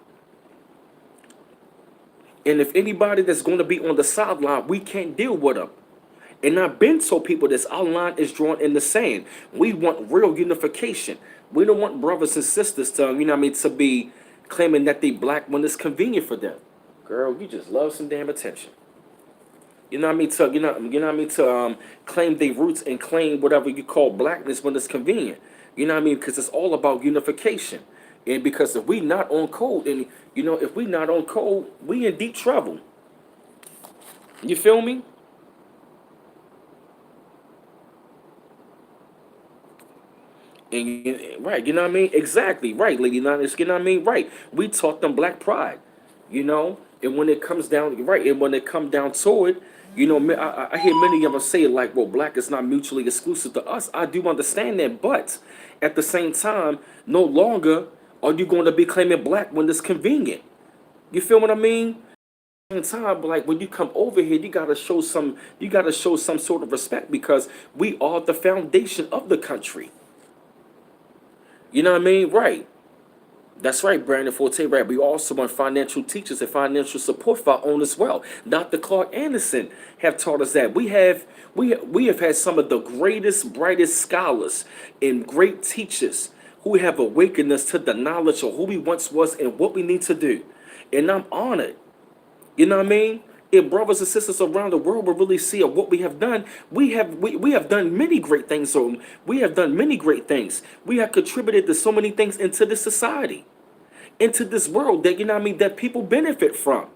[SPEAKER 1] And if anybody that's going to be on the sideline, we can't deal with them. And I've been told people this, our line is drawn in the sand. We want real unification. We don't want brothers and sisters to, to be claiming that they black when it's convenient for them. Girl, you just love some damn attention. You know what I mean? To you know what I mean? To claim their roots and claim whatever you call blackness when it's convenient. You know what I mean? Because it's all about unification. And because if we not on code, and you know, if we not on code, we in deep trouble. You feel me? Right, you know what I mean? Exactly, right, Lady Nines, you know what I mean? Right. We taught them black pride, you know? And when it comes down, right, and when it come down to it, you know, I hear many of them say like, well, black is not mutually exclusive to us. I do understand that, but at the same time, no longer are you going to be claiming black when it's convenient. You feel what I mean? Time, but like when you come over here, you gotta show some sort of respect because we are the foundation of the country. You know what I mean? Right. That's right, Brandon Forte. Right. We also want financial teachers and financial support for our own as well. Dr. Clark Anderson have taught us that we have had some of the greatest, brightest scholars and great teachers who have awakened us to the knowledge of who we once was and what we need to do. And I'm honored. You know what I mean? If brothers and sisters around the world will really see of what we have done, we have done many great things. So we have done many great things. We have contributed to so many things into this society, into this world that you know what I mean that people benefit from.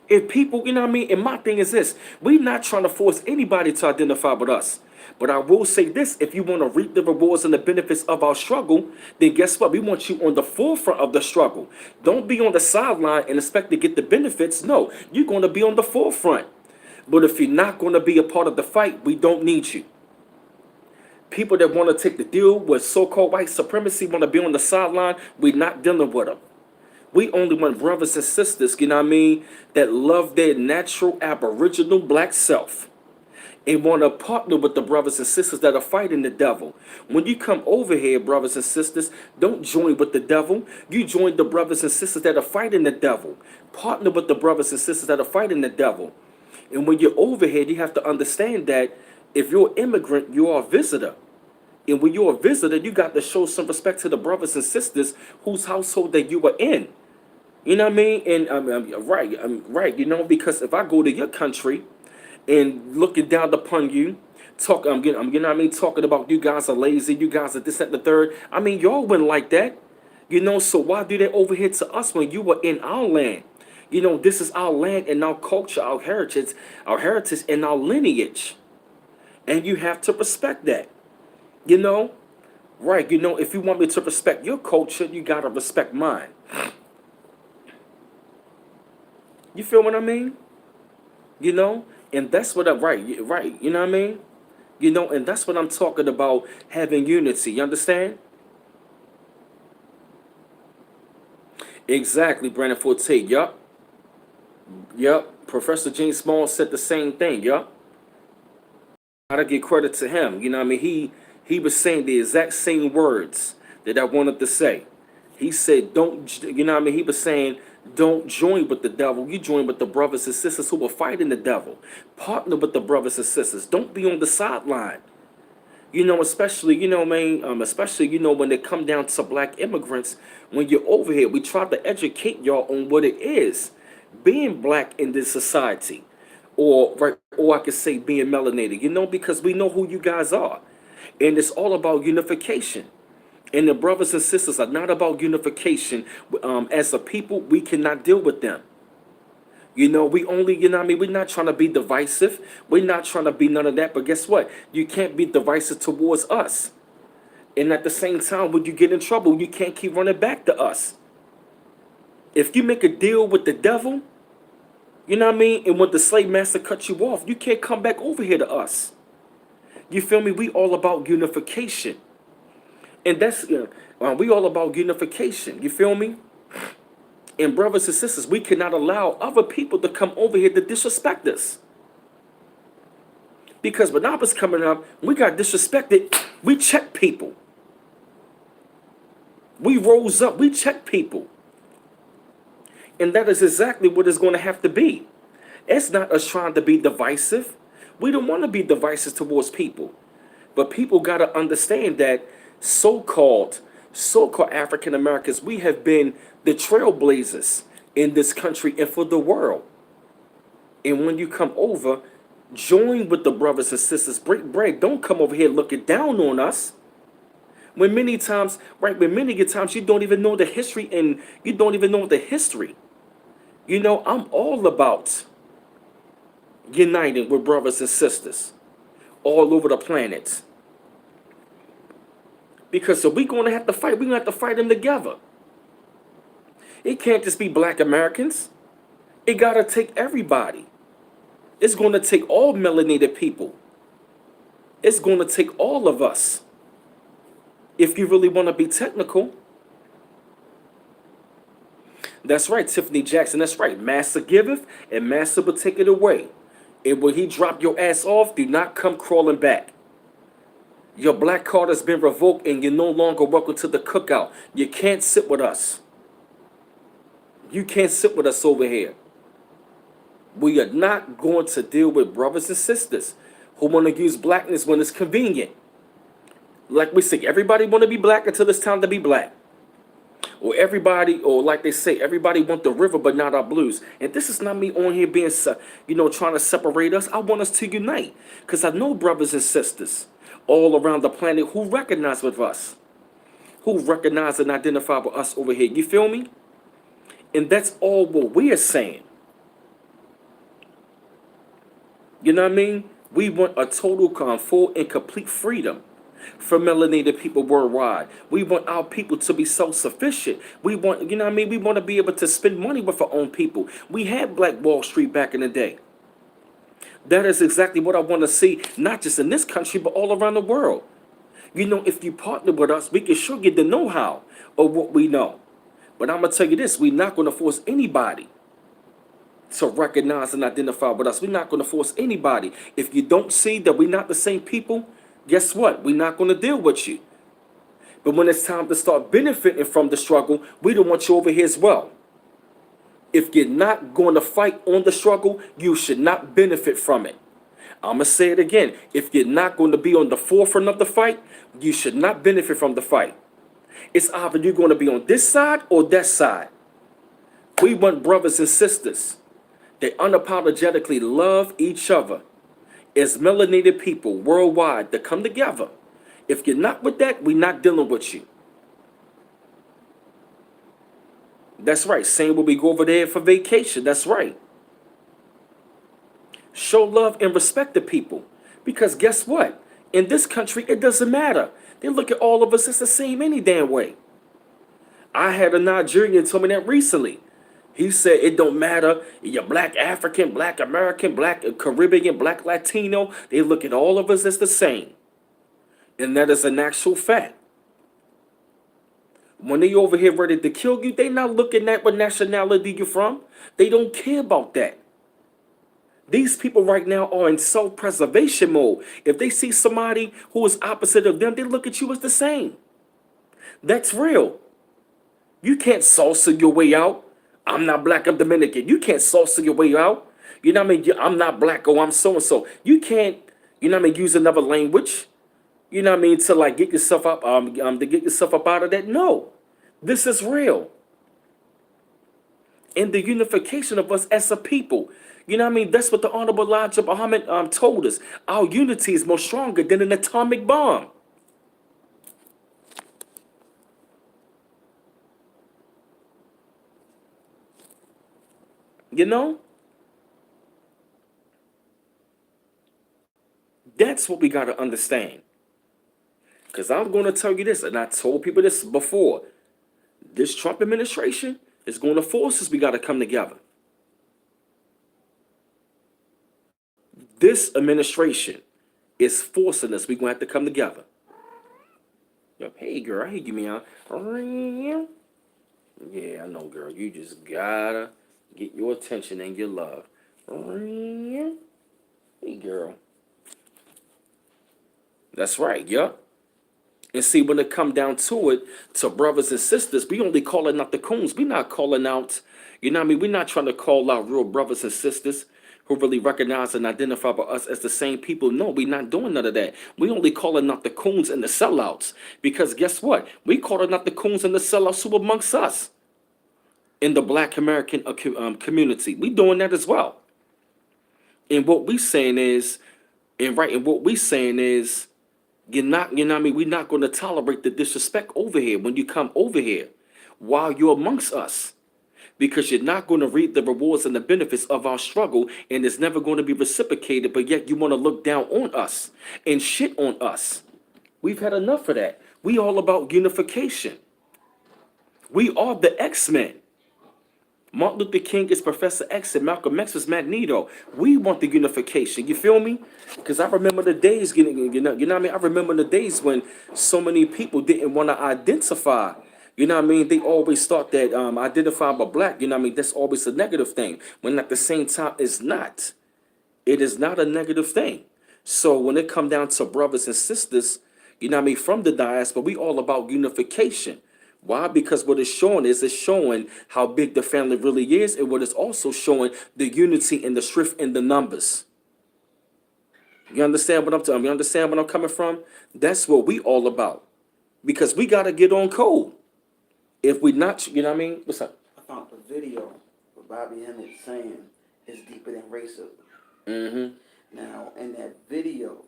[SPEAKER 1] If people, you know what I mean, and my thing is this, we're not trying to force anybody to identify with us. But I will say this, if you want to reap the rewards and the benefits of our struggle, then guess what? We want you on the forefront of the struggle. Don't be on the sideline and expect to get the benefits. No, you're going to be on the forefront. But if you're not going to be a part of the fight, we don't need you. People that want to take the deal with so-called white supremacy want to be on the sideline, we're not dealing with them. We only want brothers and sisters, you know what I mean, that love their natural aboriginal black self and want to partner with the brothers and sisters that are fighting the devil. When you come over here, brothers and sisters, don't join with the devil. You join the brothers and sisters that are fighting the devil. Partner with the brothers and sisters that are fighting the devil. And when you're over here, you have to understand that if you're an immigrant, you are a visitor. And when you're a visitor, you got to show some respect to the brothers and sisters whose household that you are in. You know what I mean? And right. You know, because if I go to your country and looking down upon you, you know what I mean, talking about you guys are lazy, you guys are this, that, and the third. I mean, y'all wouldn't like that. You know, so why do that over here to us when you were in our land? You know, this is our land and our culture, our heritage and our lineage. And you have to respect that. You know? Right, you know, if you want me to respect your culture, you gotta respect mine. You feel what I mean? You know? And that's what I right, you know what I mean? You know, and that's what I'm talking about, having unity. You understand? Exactly, Brandon Forte. Yup. Yup. Professor Gene Small said the same thing. Yup. Gotta give credit to him. You know what I mean? He was saying the exact same words that I wanted to say. He said, don't, you know what I mean? He was saying, don't join with the devil. You join with the brothers and sisters who are fighting the devil. Partner with the brothers and sisters. Don't be on the sideline. You know, especially, you know, man, especially, you know, when they come down to black immigrants, when you're over here, we try to educate y'all on what it is being black in this society. Or right, or I could say being melanated, you know, because we know who you guys are. And it's all about unification. And the brothers and sisters are not about unification. As a people, we cannot deal with them. You know, we only, you know what I mean? We're not trying to be divisive. We're not trying to be none of that. But guess what? You can't be divisive towards us. And at the same time, when you get in trouble, you can't keep running back to us. If you make a deal with the devil, you know what I mean? And when the slave master cuts you off, you can't come back over here to us. You feel me? We all about unification. And that's, we all about unification. You feel me? And brothers and sisters, we cannot allow other people to come over here to disrespect us. Because when I was coming up, we got disrespected. We checked people. We rose up. We checked people. And that is exactly what it's going to have to be. It's not us trying to be divisive. We don't want to be divisive towards people. But people got to understand that so-called African Americans, we have been the trailblazers in this country and for the world. And when you come over, join with the brothers and sisters, break bread. Don't come over here looking down on us. When many times, right, when many times you don't even know the history and you don't even know the history. You know, I'm all about uniting with brothers and sisters all over the planet. Because if we're going to have to fight, we're going to have to fight them together. It can't just be black Americans. It got to take everybody. It's going to take all melanated people. It's going to take all of us. If you really want to be technical. That's right, Tiffany Jackson. That's right. Master giveth and master will take it away. And when he drop your ass off, do not come crawling back. Your black card has been revoked and you're no longer welcome to the cookout. You can't sit with us. You can't sit with us over here. We are not going to deal with brothers and sisters who want to use blackness when it's convenient. Like we say, everybody want to be black until it's time to be black. Or everybody, or like they say, everybody want the river but not our blues. And this is not me on here being, trying to separate us. I want us to unite. Because I know brothers and sisters all around the planet who recognize with us. Who recognize and identify with us over here. You feel me? And that's all what we're saying. You know what I mean? We want a total, full, and complete freedom for melanated people worldwide. We want our people to be self-sufficient. We want, you know what I mean? We want to be able to spend money with our own people. We had Black Wall Street back in the day. That is exactly what I want to see, not just in this country, but all around the world. You know, if you partner with us, we can sure get the know-how of what we know. But I'm going to tell you this, we're not going to force anybody to recognize and identify with us. We're not going to force anybody. If you don't see that we're not the same people, guess what? We're not going to deal with you. But when it's time to start benefiting from the struggle, we don't want you over here as well. If you're not going to fight on the struggle, you should not benefit from it. I'm going to say it again. If you're not going to be on the forefront of the fight, you should not benefit from the fight. It's either you're going to be on this side or that side. We want brothers and sisters that unapologetically love each other as melanated people worldwide to come together. If you're not with that, we're not dealing with you. That's right. Same when we go over there for vacation. That's right. Show love and respect to people. Because guess what? In this country, it doesn't matter. They look at all of us as the same any damn way. I had a Nigerian tell me that recently. He said it don't matter. You're black African, black American, black Caribbean, black Latino. They look at all of us as the same. And that is an actual fact. When they over here ready to kill you, they not looking at what nationality you're from. They don't care about that. These people right now are in self-preservation mode. If they see somebody who is opposite of them, they look at you as the same. That's real. You can't salsa your way out. I'm not black, I'm Dominican. You can't salsa your way out. You know what I mean? I'm not black, oh, I'm so-and-so. You can't, you know what I mean, use another language. You know what I mean, to like get yourself up, to get yourself up out of that. No, this is real. And the unification of us as a people. You know what I mean? That's what the Honorable Elijah Muhammad told us. Our unity is more stronger than an atomic bomb. You know? That's what we got to understand. Because I'm going to tell you this, and I told people this before. This Trump administration is going to force us. We got to come together. This administration is forcing us. We're going to have to come together. Yo, hey, girl, I hear you, man. Yeah, I know, girl. You just got to get your attention and your love. Hey, girl. That's right, yup. And see, when it come down to it, to brothers and sisters, we only calling out the coons. We not calling out, you know what I mean? We're not trying to call out real brothers and sisters who really recognize and identify with us as the same people. No, we're not doing none of that. We only calling out the coons and the sellouts. Because guess what? We calling out the coons and the sellouts who amongst us in the black American community. We doing that as well. And what we saying is, and what we saying is, you're not, you know what I mean? We're not going to tolerate the disrespect over here when you come over here while you're amongst us. Because you're not going to reap the rewards and the benefits of our struggle, and it's never going to be reciprocated, but yet you want to look down on us and shit on us. We've had enough of that. We all about unification. We are the X-Men. Martin Luther King is Professor X and Malcolm X is Magneto. We want the unification. You feel me? Because I remember the days getting, you know what I mean? I remember the days when so many people didn't want to identify. You know what I mean? They always thought that identify by black, you know what I mean? That's always a negative thing. When at the same time, it's not. It is not a negative thing. So when it come down to brothers and sisters, you know what I mean, from the diaspora, we all about unification. Why? Because what it's showing is it's showing how big the family really is, and what it's also showing the unity and the strength in the numbers. You understand what I'm talking? You understand what I'm coming from? That's what we all about. Because we gotta get on code. If we not, you know what I mean? What's up?
[SPEAKER 2] I found the video of Bobby Hemmett saying it's deeper than racism.
[SPEAKER 1] Mm-hmm.
[SPEAKER 2] Now, in that video,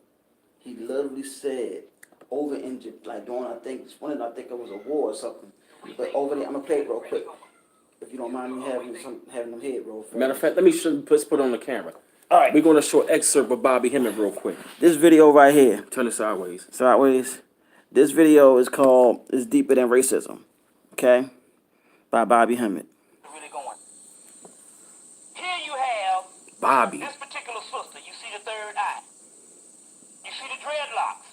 [SPEAKER 2] he literally said over in like during I think it was a war or something. But over there, I'm gonna play it real quick. If you don't mind me having them head real fast.
[SPEAKER 1] Matter of fact, let me put on the camera.
[SPEAKER 2] All right.
[SPEAKER 1] We're gonna show an excerpt of Bobby Hemmett real quick.
[SPEAKER 2] This video right here.
[SPEAKER 1] Turn it sideways.
[SPEAKER 2] Sideways. This video is called "It's Deeper Than Racism." Okay, by Bobby Hemmett.
[SPEAKER 3] Really going. Here you have
[SPEAKER 1] Bobby.
[SPEAKER 3] this particular sister. You see the third eye. You see the dreadlocks,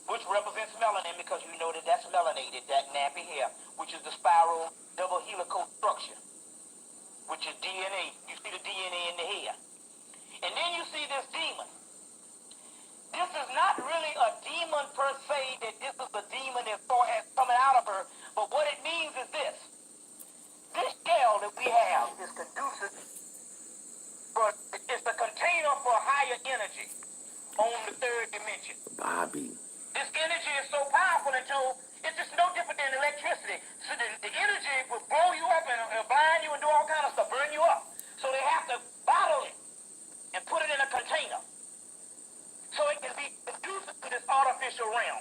[SPEAKER 3] which represents melanin because you know that that's melanated, that nappy hair, which is the spiral double helical structure, which is DNA. You see the DNA in the hair. And then you see this demon. This is not really a demon per se, that this is a demon as far as coming out of her, but what it means is this. This shell that we have is conducive, but it's a container for higher energy on the third dimension.
[SPEAKER 1] Bobby.
[SPEAKER 3] This energy is so powerful until it's just no different than electricity. So the energy will blow you up and blind you and do all kind of stuff, burn you up. So they have to bottle it and put it in a container so it can be conducive to this artificial realm.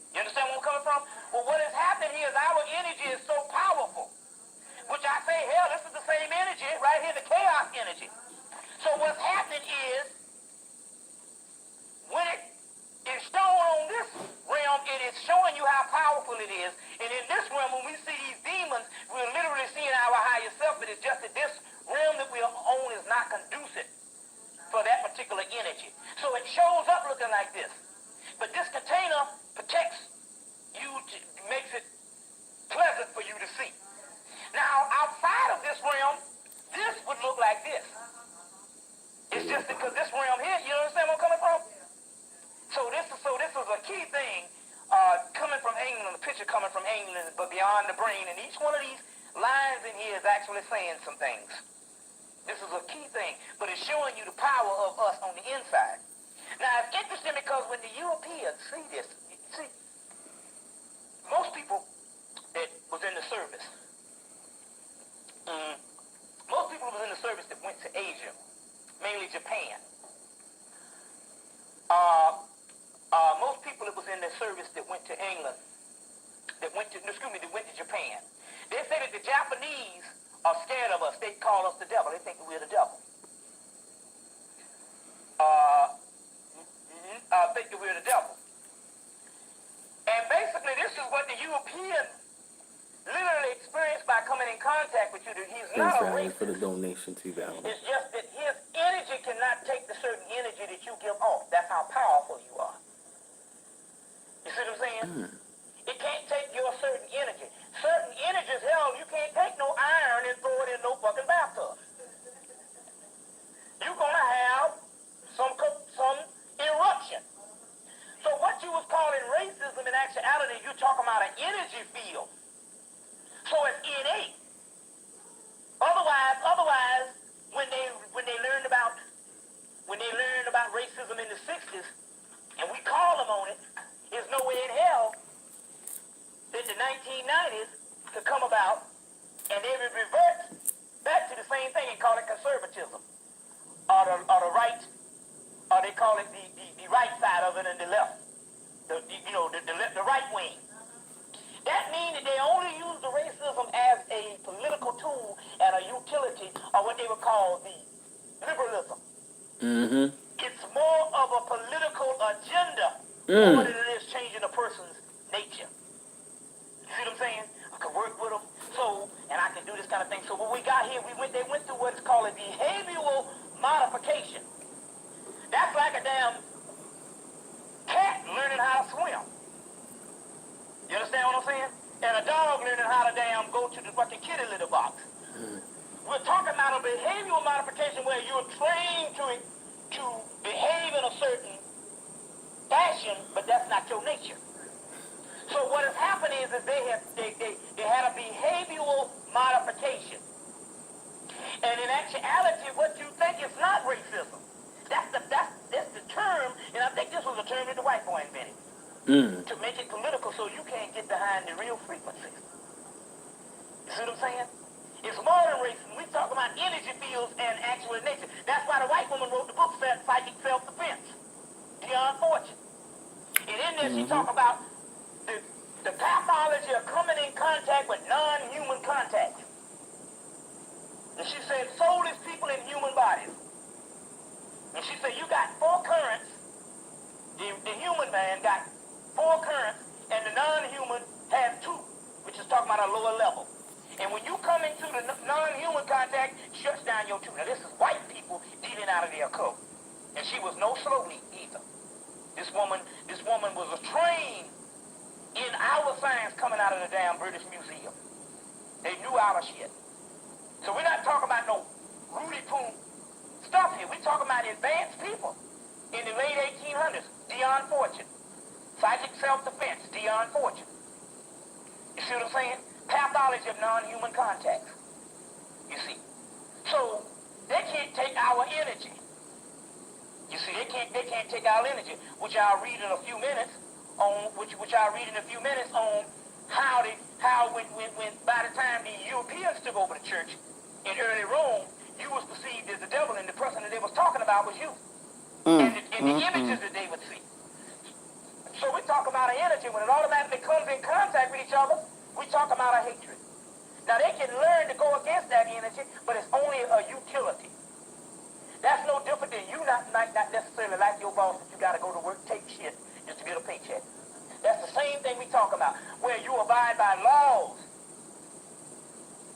[SPEAKER 3] You understand where I'm coming from? Well, what has happened here is our energy is so powerful, which I say, hell, this is the same energy right here, the chaos energy. So what's happening is, when it is shown on this realm, it is showing you how powerful it is. And in this realm, when we see these demons, we're literally seeing our higher self. It is just that this realm that we own is not conducive for that particular energy. So it shows up looking like this. But this container protects you, makes it pleasant for you to see. Now, outside of this realm, this would look like this. It's just because this realm here, you understand where I'm coming from? So this is a key thing coming from England, the picture coming from England, but beyond the brain. And each one of these lines in here is actually saying some things. This is a key thing, but it's showing you the power of us on the inside. Now, it's interesting because when the Europeans see this, see, most people that was in the service, most people was in the service that went to Asia, mainly Japan. Most people that was in the service that went to England, that went to Japan, they say that the Japanese are scared of us. They call us the devil. They think that we're the devil. Think that we're the devil. And basically, this is what the European literally experienced by coming in contact with you. That he's not a racist.
[SPEAKER 1] For the donation to Valerie.
[SPEAKER 3] It's just that his energy cannot take the certain energy that you give off. That's how powerful you are. You see what I'm saying? It can't take your certain energy. Certain energies, hell, you can't take no iron and throw it in no fucking bathtub. You're gonna have some eruption. So what you was calling racism in actuality, you're talking about an energy field. So it's innate. Otherwise, when they learned about racism in the 60s, and we called them on it, there's no way in hell that the 1990s could come about and they would revert back to the same thing and call it conservatism or the right, or they call it the right side of it and the left. The right wing. That means that they only use the racism as a political tool and a utility, or what they would call the liberalism.
[SPEAKER 1] Mm-hmm.
[SPEAKER 3] It's more of a political agenda more than it is changing a person's nature. You see what I'm saying? I can work with them, and I can do this kind of thing. So what we got here, they went through what's called a behavioral modification. That's like a damn cat learning how to swim. You understand what I'm saying? And a dog learning how to damn go to the fucking kitty litter box. We're talking about a behavioral modification where you're trained to behave in a certain fashion, but that's not your nature. So what has happened is that they had a behavioral modification. And in actuality, what you think is not racism. That's the term, and I think this was a term that the white boy invented. To make it political so you can't get behind the real frequencies. You see what I'm saying? It's more than racism. We talk about energy fields and actual nature. That's why the white woman wrote the book Psychic Self-Defense. Dionne Fortune. And in there she talk about the pathology of coming in contact with non-human contacts. And she said soulless people in human bodies. And she said you got 4 currents. The human man got 4 currents, and the non-human has 2, which is talking about a lower level. And when you come into the non-human contact, it shuts down your 2. Now this is white people dealing out of their code. And she was no slowly either. This woman was trained in our science coming out of the damn British Museum. They knew our shit. So we're not talking about no Rudy Poon stuff here. We're talking about advanced people in the late 1800s. Dionne Fortune. Psychic Self-Defense, Dionne Fortune. You see what I'm saying? Pathology of non-human contacts. You see. So they can't take our energy. You see, they can't take our energy, which I'll read in a few minutes on how when by the time the Europeans took over the church in early Rome, you was perceived as the devil, and the person that they was talking about was you. And the images that they would see. So we talk about an energy. When it automatically comes in contact with each other, we talk about a hatred. Now they can learn to go against that energy, but it's only a utility. That's no different than you not necessarily like your boss that you got to go to work, take shit just to get a paycheck. That's the same thing we talk about, where you abide by laws.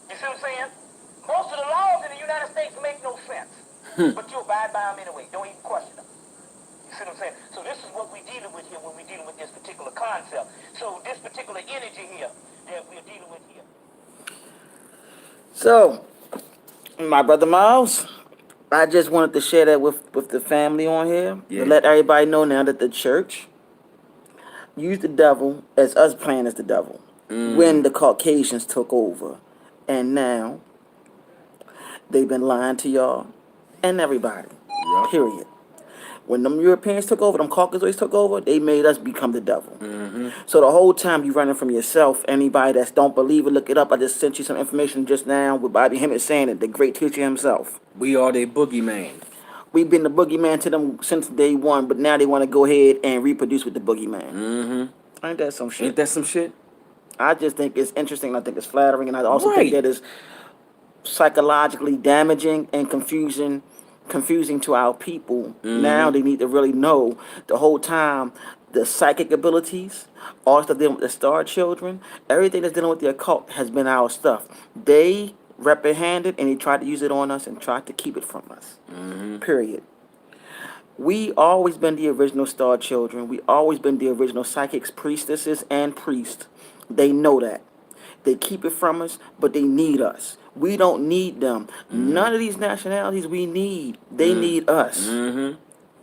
[SPEAKER 3] You see what I'm saying? Most of the laws in the United States make no sense, but you abide by them anyway. Don't even question them. You see what I'm saying? So this is what we're dealing with here when we're dealing with this particular concept. So this particular energy here that we're dealing with here.
[SPEAKER 2] So, my brother Miles, I just wanted to share that with the family on here.
[SPEAKER 1] Yeah.
[SPEAKER 2] To let everybody know now that the church used the devil as us playing as the devil when the Caucasians took over. And now they've been lying to y'all and everybody.
[SPEAKER 1] Yep.
[SPEAKER 2] Period. When them Europeans took over, them Caucasoids took over, they made us become the devil. So the whole time you running from yourself. Anybody that don't believe it, look it up. I just sent you some information just now with Bobby Hemmett saying it, the great teacher himself.
[SPEAKER 1] We are the boogeyman.
[SPEAKER 2] We've been the boogeyman to them since day one, but now they want to go ahead and reproduce with the boogeyman. Ain't that some shit?
[SPEAKER 1] Ain't that some shit?
[SPEAKER 2] I just think it's interesting. I think it's flattering, and I also think that it's psychologically damaging and confusing to our people. Now they need to really know the whole time the psychic abilities, all stuff dealing with the star children, everything that's dealing with the occult has been our stuff. They reprehended and they tried to use it on us and tried to keep it from us. Period. We always been the original star children. We always been the original psychics, priestesses, and priests. They know that. They keep it from us, but they need us. We don't need them. None of these nationalities we need. They need us.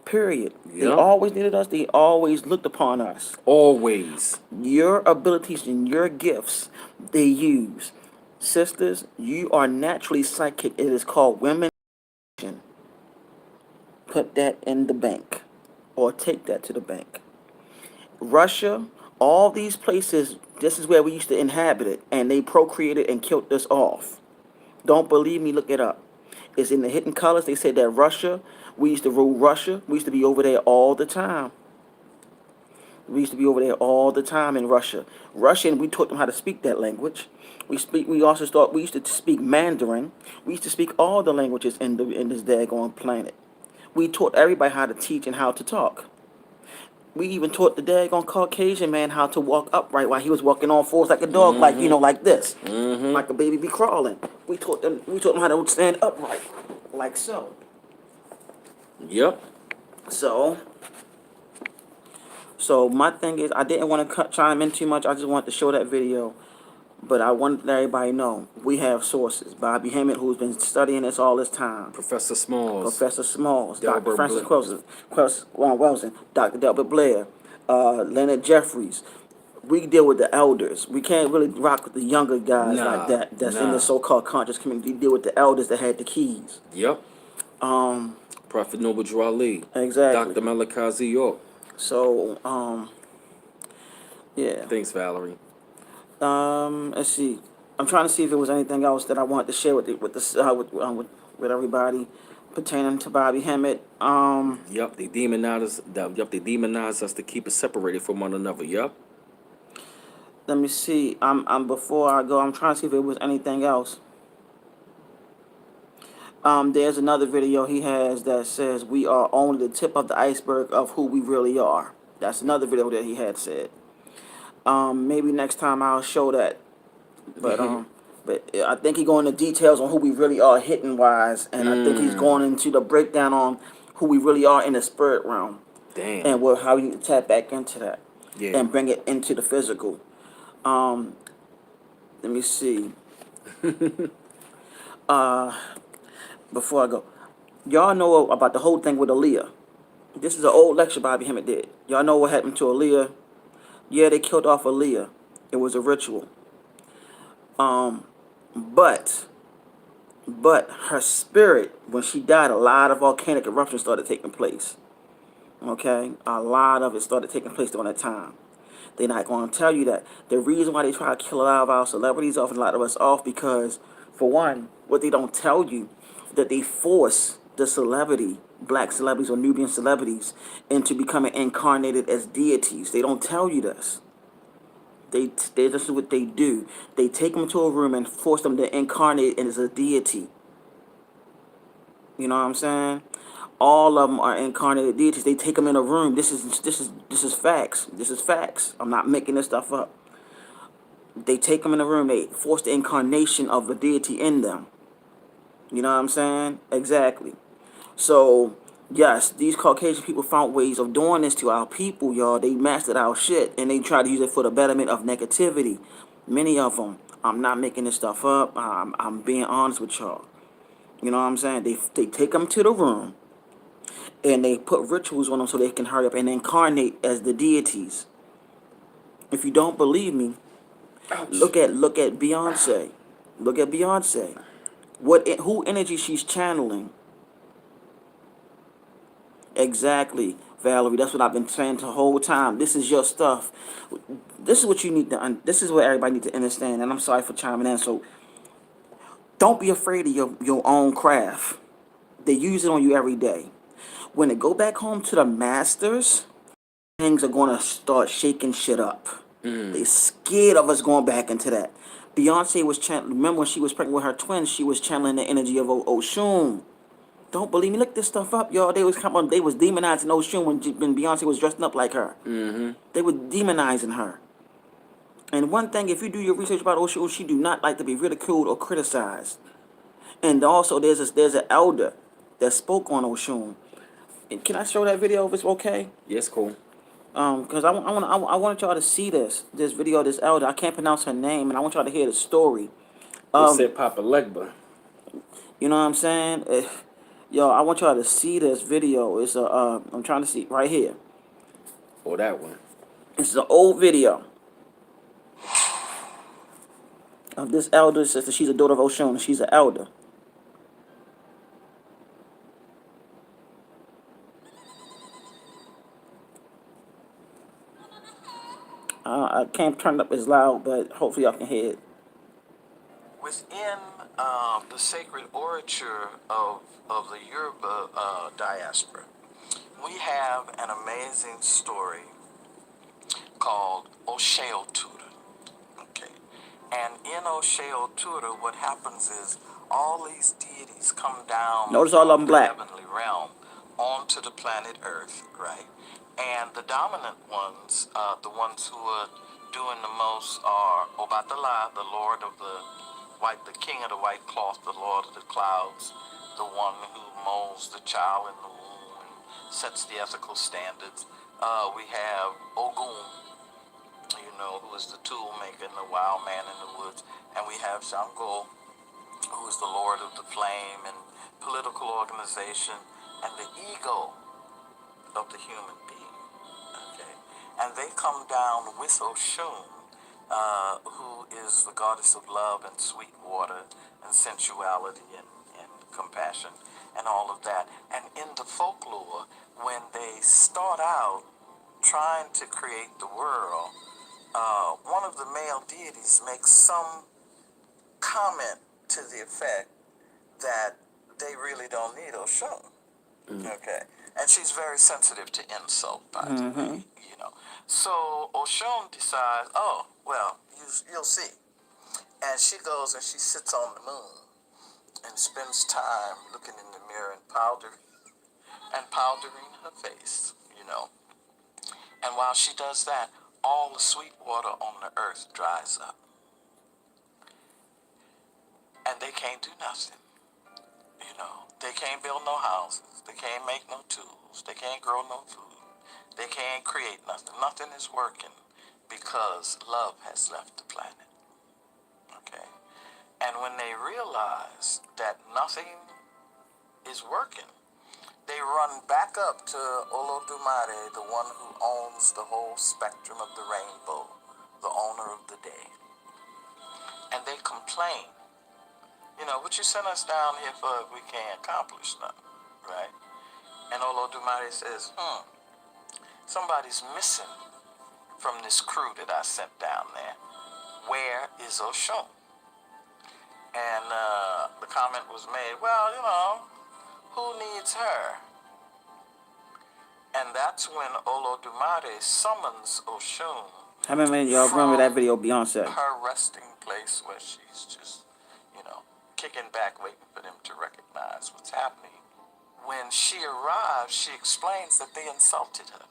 [SPEAKER 2] Period. They always needed us. They always looked upon us.
[SPEAKER 1] Always.
[SPEAKER 2] Your abilities and your gifts, they use. Sisters, you are naturally psychic. It is called women. Put that in the bank. Or take that to the bank. Russia, all these places, this is where we used to inhabit it. And they procreated and killed us off. Don't believe me, look it up. It's in the hidden colors. They said that Russia, we used to rule Russia. We used to be over there all the time. We used to be over there all the time in Russia. Russian, we taught them how to speak that language. We also thought we used to speak Mandarin. We used to speak all the languages in this daggone planet. We taught everybody how to teach and how to talk. We even taught the daggone Caucasian man how to walk upright while he was walking on fours like a dog, like like this, like a baby be crawling. We taught them how to stand upright, like so.
[SPEAKER 1] Yep.
[SPEAKER 2] So, so my thing is, I didn't want to chime in too much. I just wanted to show that video, but I wanted to let everybody know we have sources. Bobby Hemmett, who's been studying this all this time.
[SPEAKER 1] Professor Smalls.
[SPEAKER 2] Professor Smalls, Dr.
[SPEAKER 1] Delbert
[SPEAKER 2] Francis
[SPEAKER 1] Blair.
[SPEAKER 2] Wilson, Dr. Delbert Blair, Leonard Jeffries. We deal with the elders. We can't really rock with the younger guys like that. That's in the so-called conscious community. We deal with the elders that had the keys.
[SPEAKER 1] Yep. Prophet Noble Drew Ali.
[SPEAKER 2] Exactly.
[SPEAKER 1] Dr. Malachi Z. York.
[SPEAKER 2] So, yeah.
[SPEAKER 1] Thanks, Valerie.
[SPEAKER 2] Let's see. I'm trying to see if there was anything else that I wanted to share with everybody pertaining to Bobby Hemmett.
[SPEAKER 1] Yep, they demonize us to keep us separated from one another. Yep.
[SPEAKER 2] Let me see. I'm before I go, I'm trying to see if there was anything else. There's another video he has that says we are only the tip of the iceberg of who we really are. That's another video that he had said. Maybe next time I'll show that. But I think he's going into details on who we really are hidden wise, and I think he's going into the breakdown on who we really are in the spirit realm.
[SPEAKER 1] Damn.
[SPEAKER 2] And how we need to tap back into that.
[SPEAKER 1] Yeah.
[SPEAKER 2] And bring it into the physical. Let me see. Before I go, y'all know about the whole thing with Aaliyah. This is an old lecture Bobby Hemmett did. Y'all know what happened to Aaliyah? Yeah, they killed off Aaliyah. It was a ritual. But her spirit, when she died, a lot of volcanic eruptions started taking place. Okay? A lot of it started taking place during that time. They're not going to tell you that. The reason why they try to kill a lot of our celebrities off and a lot of us off, because, for one, what they don't tell you, that they force the celebrity, black celebrities or Nubian celebrities, into becoming incarnated as deities. They don't tell you this. This is what they do. They take them to a room and force them to incarnate as a deity. You know what I'm saying? All of them are incarnated deities. They take them in a room. This is facts. This is facts. I'm not making this stuff up. They take them in a room. They force the incarnation of a deity in them. You know what I'm saying? Exactly. So, yes, these Caucasian people found ways of doing this to our people, y'all. They mastered our shit, and they try to use it for the betterment of negativity. Many of them. I'm not making this stuff up. I'm being honest with y'all. You know what I'm saying? They take them to the room, and they put rituals on them so they can hurry up and incarnate as the deities. If you don't believe me, look at Beyonce. Look at Beyonce. Who energy she's channeling? Exactly, Valerie. That's what I've been saying the whole time. This is your stuff. This is what you need to. This is what everybody needs to understand. And I'm sorry for chiming in. So, don't be afraid of your own craft. They use it on you every day. When they go back home to the masters, things are gonna start shaking shit up. They scared of us going back into that. Beyonce was channeling. Remember when she was pregnant with her twins? She was channeling the energy of Oshun. Don't believe me? Look this stuff up, y'all. They was demonizing Oshun when Beyonce was dressing up like her. They were demonizing her. And one thing, if you do your research about Oshun, she do not like to be ridiculed or criticized. And also, there's an elder that spoke on Oshun. And can I show that video if it's okay?
[SPEAKER 1] Yes, cool.
[SPEAKER 2] Because I want y'all to see this video of this elder. I can't pronounce her name, and I want y'all to hear the story.
[SPEAKER 1] They said Papa Legba.
[SPEAKER 2] You know what I'm saying? Yo, I want y'all to see this video. It's I'm trying to see right here.
[SPEAKER 1] Oh, that one.
[SPEAKER 2] This is an old video of this elder sister. She's a daughter of Oshun. She's an elder. I can't turn it up as loud, but hopefully y'all can hear it.
[SPEAKER 4] Within the sacred orature of the Yoruba diaspora, we have an amazing story called Osheo Tuda. Okay. And in Osheo Tuda, what happens is all these deities come down
[SPEAKER 2] Notice all of them
[SPEAKER 4] from the
[SPEAKER 2] black.
[SPEAKER 4] heavenly realm onto the planet Earth, right? And the dominant ones, the ones who are doing the most are Obatala, the Lord of the White, the King of the White Cloth, the Lord of the Clouds, the one who molds the child in the womb and sets the ethical standards. We have Ogun, who is the tool maker and the wild man in the woods. And we have Shango, who is the Lord of the flame and political organization and the ego of the human being. Okay. And they come down with Oshun, who is the goddess of love and sweet water and sensuality and compassion and all of that. And in the folklore, when they start out trying to create the world, one of the male deities makes some comment to the effect that they really don't need Oshun. Okay. And she's very sensitive to insult, by the way, So Oshun decides, oh, well, you'll see. And she goes and she sits on the moon and spends time looking in the mirror and powdering her face, And while she does that, all the sweet water on the earth dries up. And they can't do nothing. They can't build no houses. They can't make no tools. They can't grow no food. They can't create nothing. Nothing is working because love has left the planet. Okay? And when they realize that nothing is working, they run back up to Olodumare, the one who owns the whole spectrum of the rainbow, the owner of the day. And they complain. What you sent us down here for if we can't accomplish nothing, right? And Olodumare says, somebody's missing from this crew that I sent down there. Where is Oshun? And the comment was made, well, who needs her? And that's when Olodumare summons Oshun.
[SPEAKER 2] How many of y'all remember that video, Beyonce?
[SPEAKER 4] Her resting place where she's just, kicking back, waiting for them to recognize what's happening. When she arrives, she explains that they insulted her.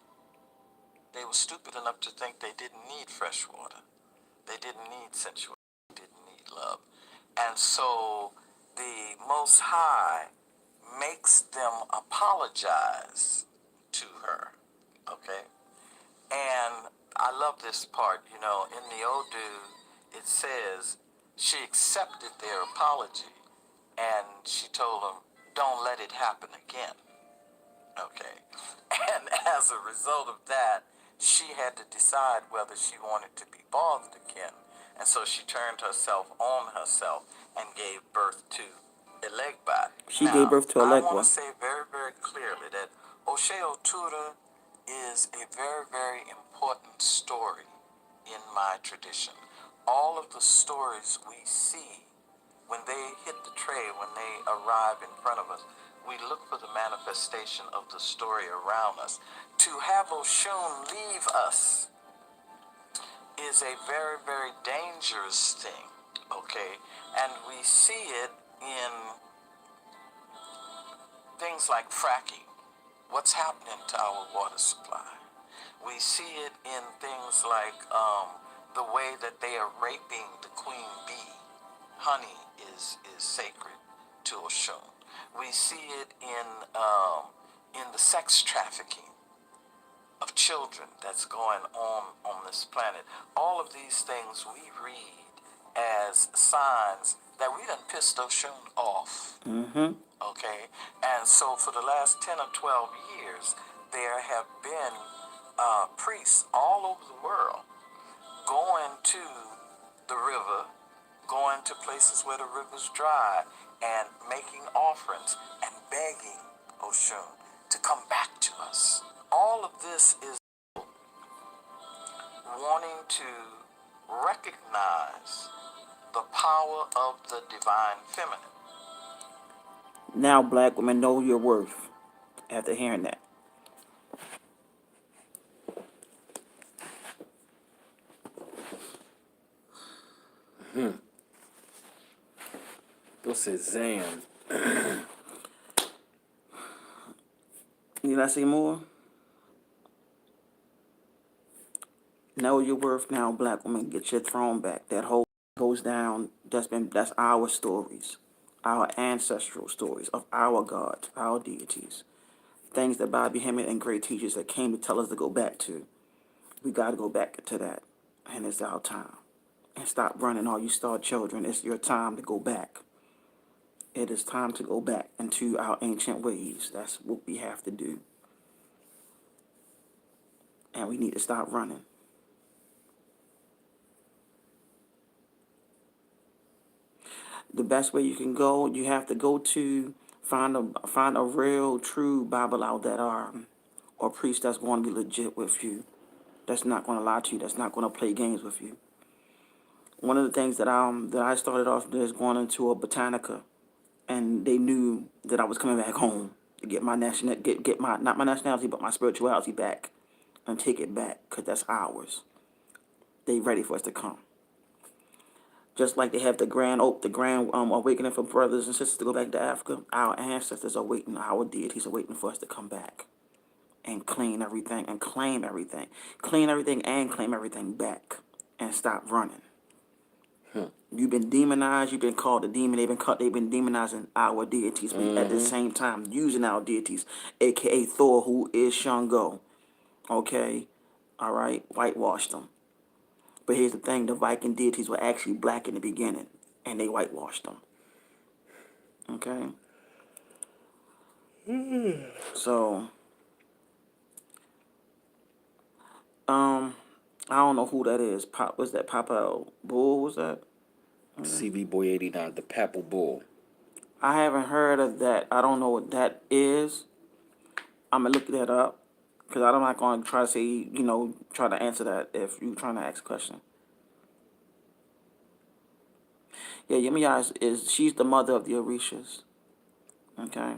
[SPEAKER 4] They were stupid enough to think they didn't need fresh water. They didn't need sensuality. They didn't need love. And so the Most High makes them apologize to her. Okay? And I love this part. In the Odu, it says she accepted their apology and she told them, don't let it happen again. Okay. And as a result of that, she had to decide whether she wanted to be bothered again. And so she turned herself on herself and gave birth to Elegba.
[SPEAKER 2] She gave birth to
[SPEAKER 4] I want
[SPEAKER 2] Elegba.
[SPEAKER 4] to say very, very clearly that Osheo Tuda is a very, very important story in my tradition. All of the stories we see, when they hit the tray, when they arrive in front of us, we look for the manifestation of the story around us. To have Oshun leave us is a very, very dangerous thing, okay? And we see it in things like fracking. What's happening to our water supply? We see it in things like the way that they are raping the queen bee. Honey is sacred to Oshun. We see it in the sex trafficking of children that's going on this planet. All of these things we read as signs that we done pissed Oshun off. Okay? And so for the last 10 or 12 years, there have been priests all over the world going to the river, going to places where the river's dry, and making offerings and begging Oshun to come back to us. All of this is wanting to recognize the power of the divine feminine.
[SPEAKER 2] Now, black women, know your worth after hearing that.
[SPEAKER 1] What's it, Zam?
[SPEAKER 2] Need I say more? Know your worth now, black woman. Get your throne back. That whole goes down. That's our stories, our ancestral stories of our gods, our deities, things that Bobby Hemmett and great teachers that came to tell us to go back to. We got to go back to that, and it's our time. And stop running, all you star children. It's your time to go back. It is time to go back into our ancient ways. That's what we have to do. And we need to stop running. The best way you can go, you have to go to find a real true Bible out that or priest that's going to be legit with you. That's not going to lie to you. That's not going to play games with you. One of the things that I started off is going into a Botanica, and they knew that I was coming back home to get my get my not my nationality but my spirituality back, and take it back, because that's ours. They ready for us to come. Just like they have the grand awakening for brothers and sisters to go back to Africa, our ancestors are waiting, our deities are waiting for us to come back and clean everything and claim everything. Clean everything and claim everything back and stop running. You've been demonized, you've been called a demon, they've been demonizing our deities, but at the same time using our deities, aka Thor, who is Shango. Okay? Alright, whitewashed them. But here's the thing, the Viking deities were actually black in the beginning, and they whitewashed them. Okay? So, I don't know who that is. Was that Papa Bull, was that?
[SPEAKER 1] CV Boy 89, the Papal Bull.
[SPEAKER 2] I haven't heard of that. I don't know what that is. I'm going to look that up, because I'm not going to try to say, try to answer that if you're trying to ask a question. Yeah, Yemiya she's the mother of the Orishas. Okay.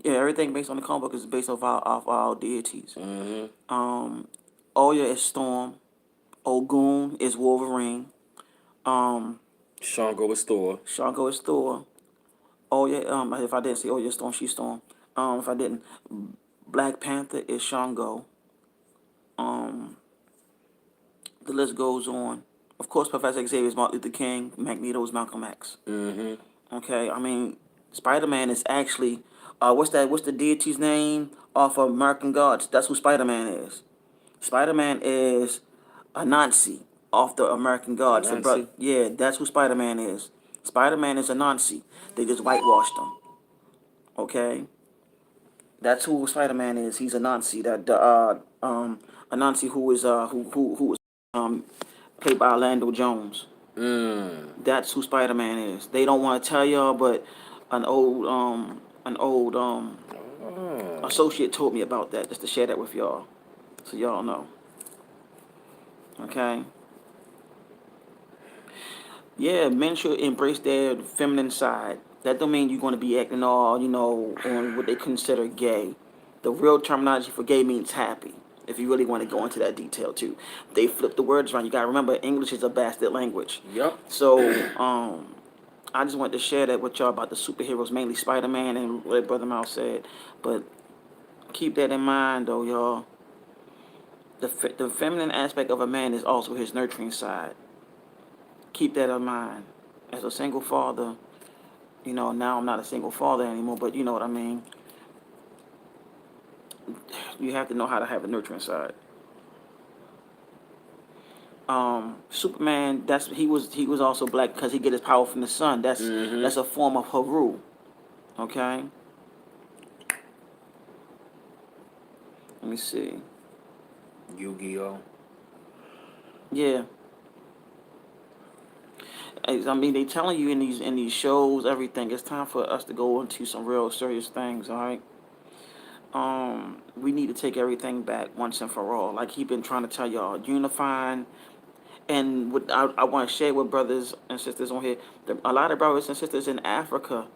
[SPEAKER 2] Yeah, everything based on the comic book is based off our deities. Oya is Storm. Ogun is Wolverine.
[SPEAKER 1] Shango is Thor.
[SPEAKER 2] Shango is Thor. Oya, if I didn't say Oya is Storm, she's Storm. If I didn't, Black Panther is Shango. The list goes on. Of course, Professor Xavier is Martin Luther King. Magneto is Malcolm X. Okay, I mean, Spider-Man is actually, what's the deity's name off of American Gods? That's who Spider-Man is. Spider-Man is Anansi off the American Gods.
[SPEAKER 1] Anansi?
[SPEAKER 2] Yeah, that's who Spider-Man is. Spider-Man is Anansi. They just whitewashed him. Okay? That's who Spider-Man is. He's Anansi. Anansi, who was played by Orlando Jones. That's who Spider-Man is. They don't want to tell y'all, but an old associate told me about that, just to share that with y'all, so y'all know. Okay. Yeah, men should embrace their feminine side. That don't mean you're going to be acting all, on what they consider gay. The real terminology for gay means happy, if you really want to go into that detail too. They flip the words around. You got to remember, English is a bastard language.
[SPEAKER 1] Yep.
[SPEAKER 2] So, I just wanted to share that with y'all about the superheroes, mainly Spider-Man and what Brother Mouse said. But keep that in mind, though, y'all. The feminine aspect of a man is also his nurturing side. Keep that in mind. As a single father, now I'm not a single father anymore, but you know what I mean. You have to know how to have a nurturing side. Superman, he was also black because he get his power from the sun. That's a form of Haru. Okay. Let me see.
[SPEAKER 1] Yu-Gi-Oh.
[SPEAKER 2] Yeah. I mean, they telling you in these shows, everything. It's time for us to go into some real serious things. All right. We need to take everything back once and for all. Like he been trying to tell y'all, unifying
[SPEAKER 5] And what I want to share with brothers and sisters on here, a lot of brothers and sisters in Africa,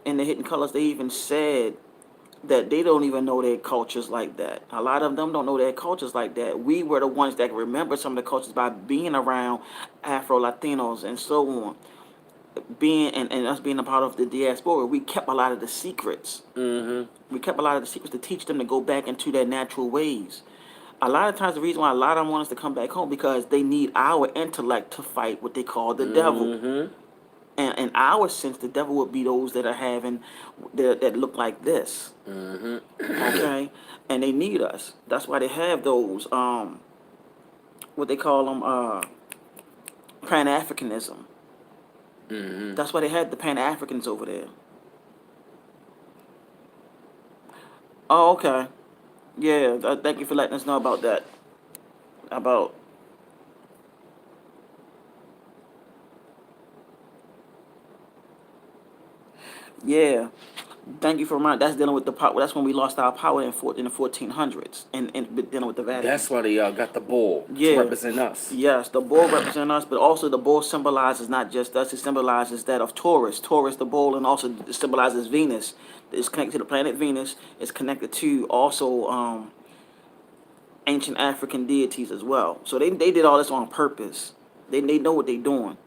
[SPEAKER 5] in the Hidden Colors, they even said that they don't even know their cultures like that. A lot of them don't know their cultures like that. We were the ones that remember some of the cultures by being around Afro Latinos and so on. Being and us being a part of the diaspora, we kept a lot of the secrets. We kept a lot of the secrets to teach them to go back into their natural ways. A lot of times, the reason why a lot of them want us to come back home because they need our intellect to fight what they call the devil. And in our sense, the devil would be those that are having that look like this. Okay, and they need us. That's why they have those what they call them Pan Africanism. That's why they had the Pan Africans over there. Oh, okay. Yeah, thank you for letting us know about that. About yeah. Thank you for reminding. That's dealing with the power. That's when we lost our power in the 1400s, and dealing with the Vatican.
[SPEAKER 1] That's why they got the bull
[SPEAKER 5] Yeah.
[SPEAKER 1] to represent us.
[SPEAKER 5] Yes, the bull represents us, but also the bull symbolizes not just us. It symbolizes that of Taurus. Taurus, the bull, and also it symbolizes Venus. It's connected to the planet Venus. It's connected to also ancient African deities as well. So they did all this on purpose. They know what they're doing.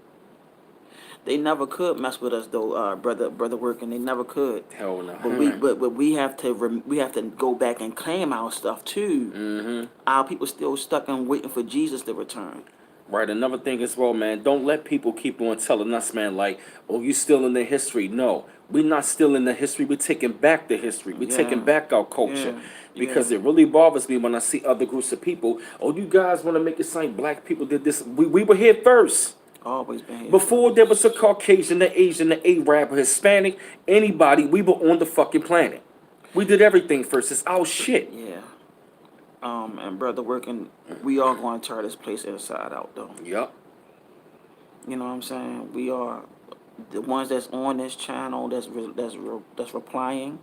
[SPEAKER 5] They never could mess with us though, brother working. They never could.
[SPEAKER 1] Hell no.
[SPEAKER 5] But we have to go back and claim our stuff too. Our people still stuck and waiting for Jesus to return.
[SPEAKER 1] Right, another thing as well, man, don't let people keep on telling us, man, like, oh, you still in the history. No, we're not still in the history. We're taking back the history. We're taking back our culture.
[SPEAKER 5] Yeah.
[SPEAKER 1] Because it really bothers me when I see other groups of people, oh, you guys want to make it seem black people did this. We were here first.
[SPEAKER 5] Always been here.
[SPEAKER 1] Before there was a Caucasian, the Asian, the Arab, Hispanic, anybody, we were on the fucking planet. We did everything first. It's our shit.
[SPEAKER 5] Yeah. And brother working, we are going to tear this place inside out though.
[SPEAKER 1] Yup.
[SPEAKER 5] You know what I'm saying? We are the ones that's on this channel that's replying.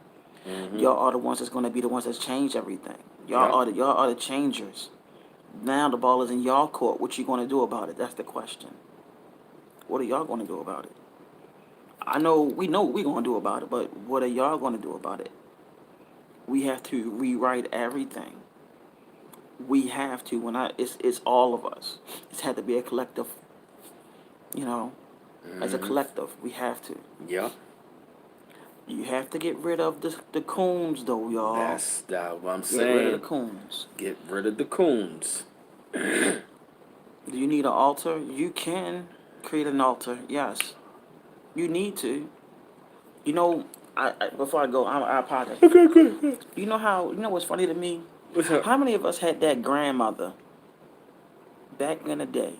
[SPEAKER 5] Y'all are the ones that's going to be the ones that change everything. Y'all are the changers. Now the ball is in y'all court. What you going to do about it? That's the question. What are y'all going to do about it? We know what we're going to do about it, but what are y'all going to do about it? We have to rewrite everything. We have to. It's all of us. It's had to be a collective. You know, as a collective, we have to.
[SPEAKER 1] Yeah.
[SPEAKER 5] You have to get rid of the coons, though, y'all.
[SPEAKER 1] That's what I'm
[SPEAKER 5] Get
[SPEAKER 1] saying.
[SPEAKER 5] rid of the coons.
[SPEAKER 1] Get rid of the coons.
[SPEAKER 5] Do you need an altar? You can create an altar. Yes, you need to. You know, I before I go, I apologize.
[SPEAKER 1] Okay, good.
[SPEAKER 5] You know what's funny to me?
[SPEAKER 1] What's up?
[SPEAKER 5] How many of us had that grandmother back in the day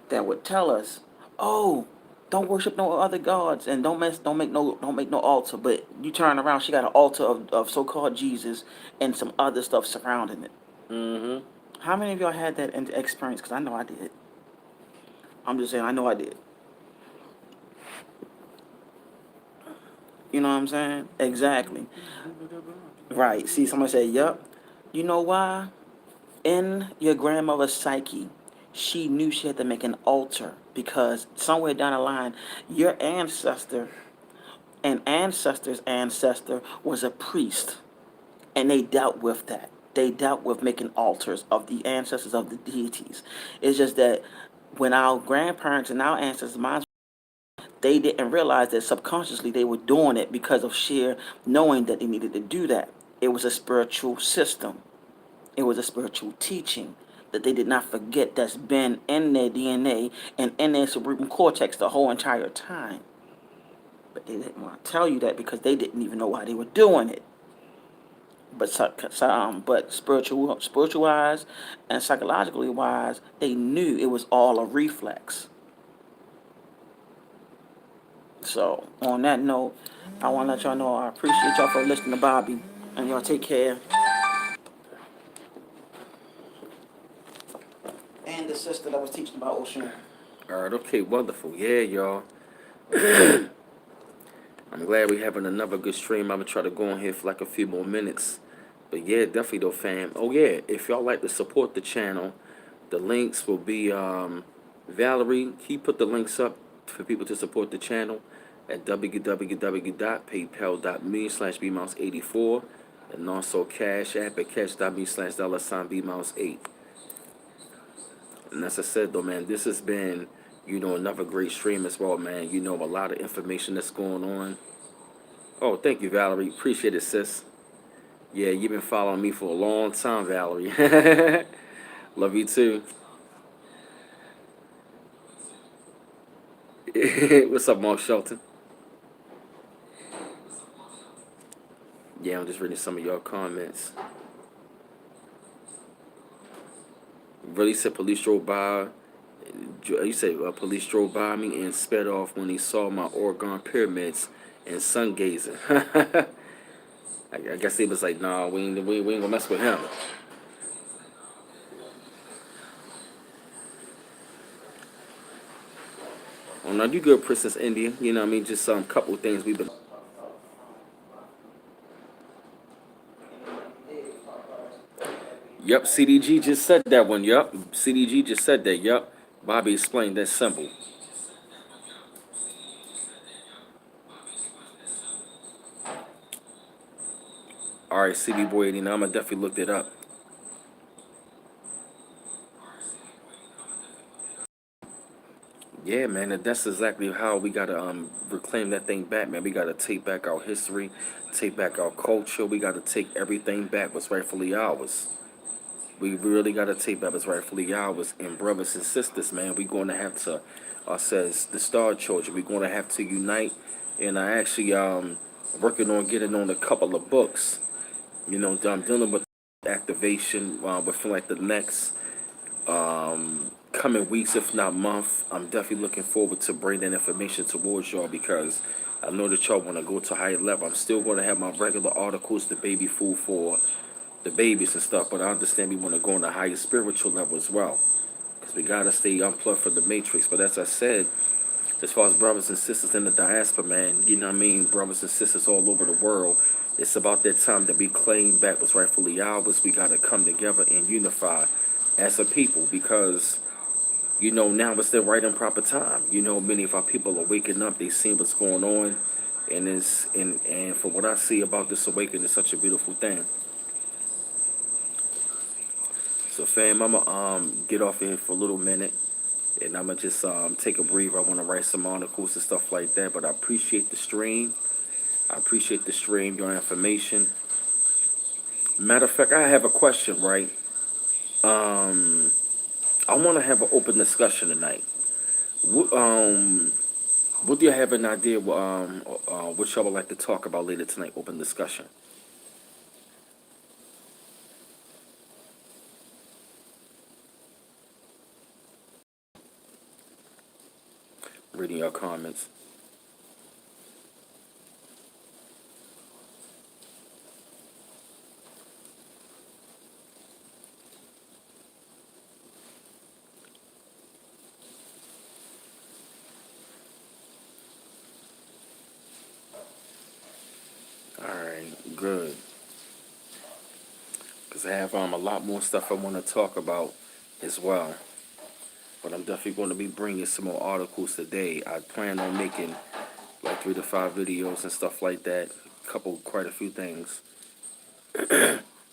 [SPEAKER 5] that would tell us, "Oh, don't worship no other gods and don't make no altar." But you turn around, she got an altar of so-called Jesus and some other stuff surrounding it. How many of y'all had that experience? Because I know I did. I'm just saying, I know I did. You know what I'm saying? Exactly. Right. See, somebody say, "Yup." You know why? In your grandmother's psyche, she knew she had to make an altar because somewhere down the line, your ancestor and ancestor's ancestor was a priest, and they dealt with that. They dealt with making altars of the ancestors of the deities. It's just that when our grandparents and our ancestors, mine, they didn't realize that subconsciously they were doing it because of sheer knowing that they needed to do that. It was a spiritual system. It was a spiritual teaching that they did not forget that's been in their DNA and in their cerebral cortex the whole entire time. But they didn't want to tell you that because they didn't even know why they were doing it. But spiritual wise and psychologically wise, they knew it was all a reflex. So, on that note, I want to let y'all know I appreciate y'all for listening to Bobby. And y'all take care. And the sister that was teaching about Oshun.
[SPEAKER 1] All right, okay, wonderful. Yeah, y'all. I'm glad we're having another good stream. I'm going to try to go on here for like a few more minutes. But yeah, definitely though, fam. Oh yeah, if y'all like to support the channel, The links will be Valerie. Can you put the links up for people to support the channel at www.paypal.me/bmouse84 and also Cash App at cash.me/$bmouse8. And as I said though, man, this has been, another great stream as well, man. A lot of information that's going on. Oh, thank you, Valerie. Appreciate it, sis. Yeah, you've been following me for a long time, Valerie. Love you too. What's up, Mark Shelton? Yeah, I'm just reading some of your comments. Really said police drove by. You say police drove by me and sped off when he saw my Oregon pyramids and sun gazing. I guess he was like, nah, we ain't gonna mess with him. Oh, now you good, Princess India. You know what I mean? Just some couple things we've been. Yep, CDG just said that one. Yep, CDG just said that. Yep, Bobby explained that symbol. All right, CD Boy 89, I'm gonna definitely look it up. Yeah, man, and that's exactly how we gotta reclaim that thing back, man. We gotta take back our history, take back our culture. We gotta take everything back what's rightfully ours. We really gotta take back what's rightfully ours. And brothers and sisters, man, we're gonna have to, says the Star Children, we're gonna have to unite. And I actually working on getting on a couple of books. I'm dealing with activation within like the next coming weeks, if not month. I'm definitely looking forward to bring that information towards y'all because I know that y'all want to go to a higher level. I'm still going to have my regular articles, the baby food for the babies and stuff, but I understand we want to go on a higher spiritual level as well because we got to stay unplugged from the matrix. But as I said, as far as brothers and sisters in the diaspora, man, you know what I mean, brothers and sisters all over the world, it's about that time that we claim back what's rightfully ours. We got to come together and unify as a people because, now it's the right and proper time. Many of our people are waking up. They see what's going on. And for what I see about this awakening, it's such a beautiful thing. So, fam, I'm going to get off of here for a little minute. And I'm going to just take a breather. I want to write some articles and stuff like that. But I appreciate the stream. Your information. Matter of fact, I have a question, right? I want to have an open discussion tonight. What do you have an idea what y'all would like to talk about later tonight? Open discussion. Reading your comments. Alright, good. Because I have a lot more stuff I want to talk about as well. But I'm definitely going to be bringing some more articles today. I plan on making like 3 to 5 videos and stuff like that. Quite a few things.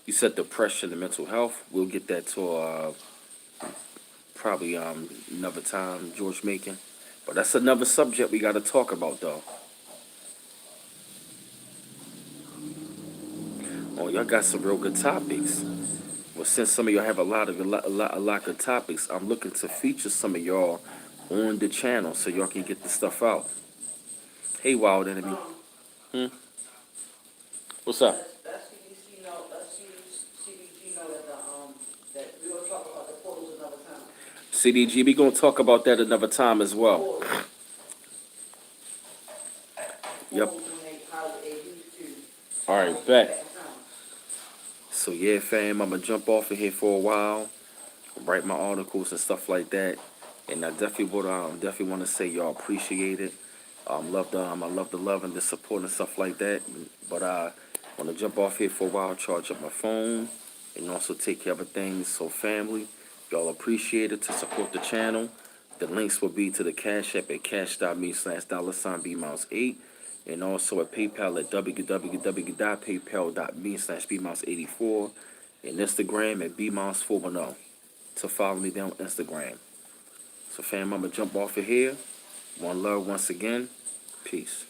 [SPEAKER 1] You said depression and mental health. We'll get that to probably another time, George Macon. But that's another subject we got to talk about, though. Oh, y'all got some real good topics. Well, since some of y'all have a lot of topics, I'm looking to feature some of y'all on the channel so y'all can get the stuff out. Hey, Wild Enemy. What's up?
[SPEAKER 2] Let CDC know that we will talk about the portals another time.
[SPEAKER 1] CDG, we gonna talk about that another time as well. Yep. All right, bet. So yeah, fam, I'm gonna jump off of here for a while, write my articles and stuff like that, and I definitely want to say y'all appreciate it. I love the love and the support and stuff like that. But I want to jump off here for a while, charge up my phone, and also take care of things. So family, Y'all appreciate it to support the channel. The links will be to the Cash App at cash.me/$bmouse8 and also at PayPal at www.paypal.me/bmouse84 and Instagram at bmouse410 to follow me down Instagram. So fam, I'm gonna jump off of here. One love once again. Peace.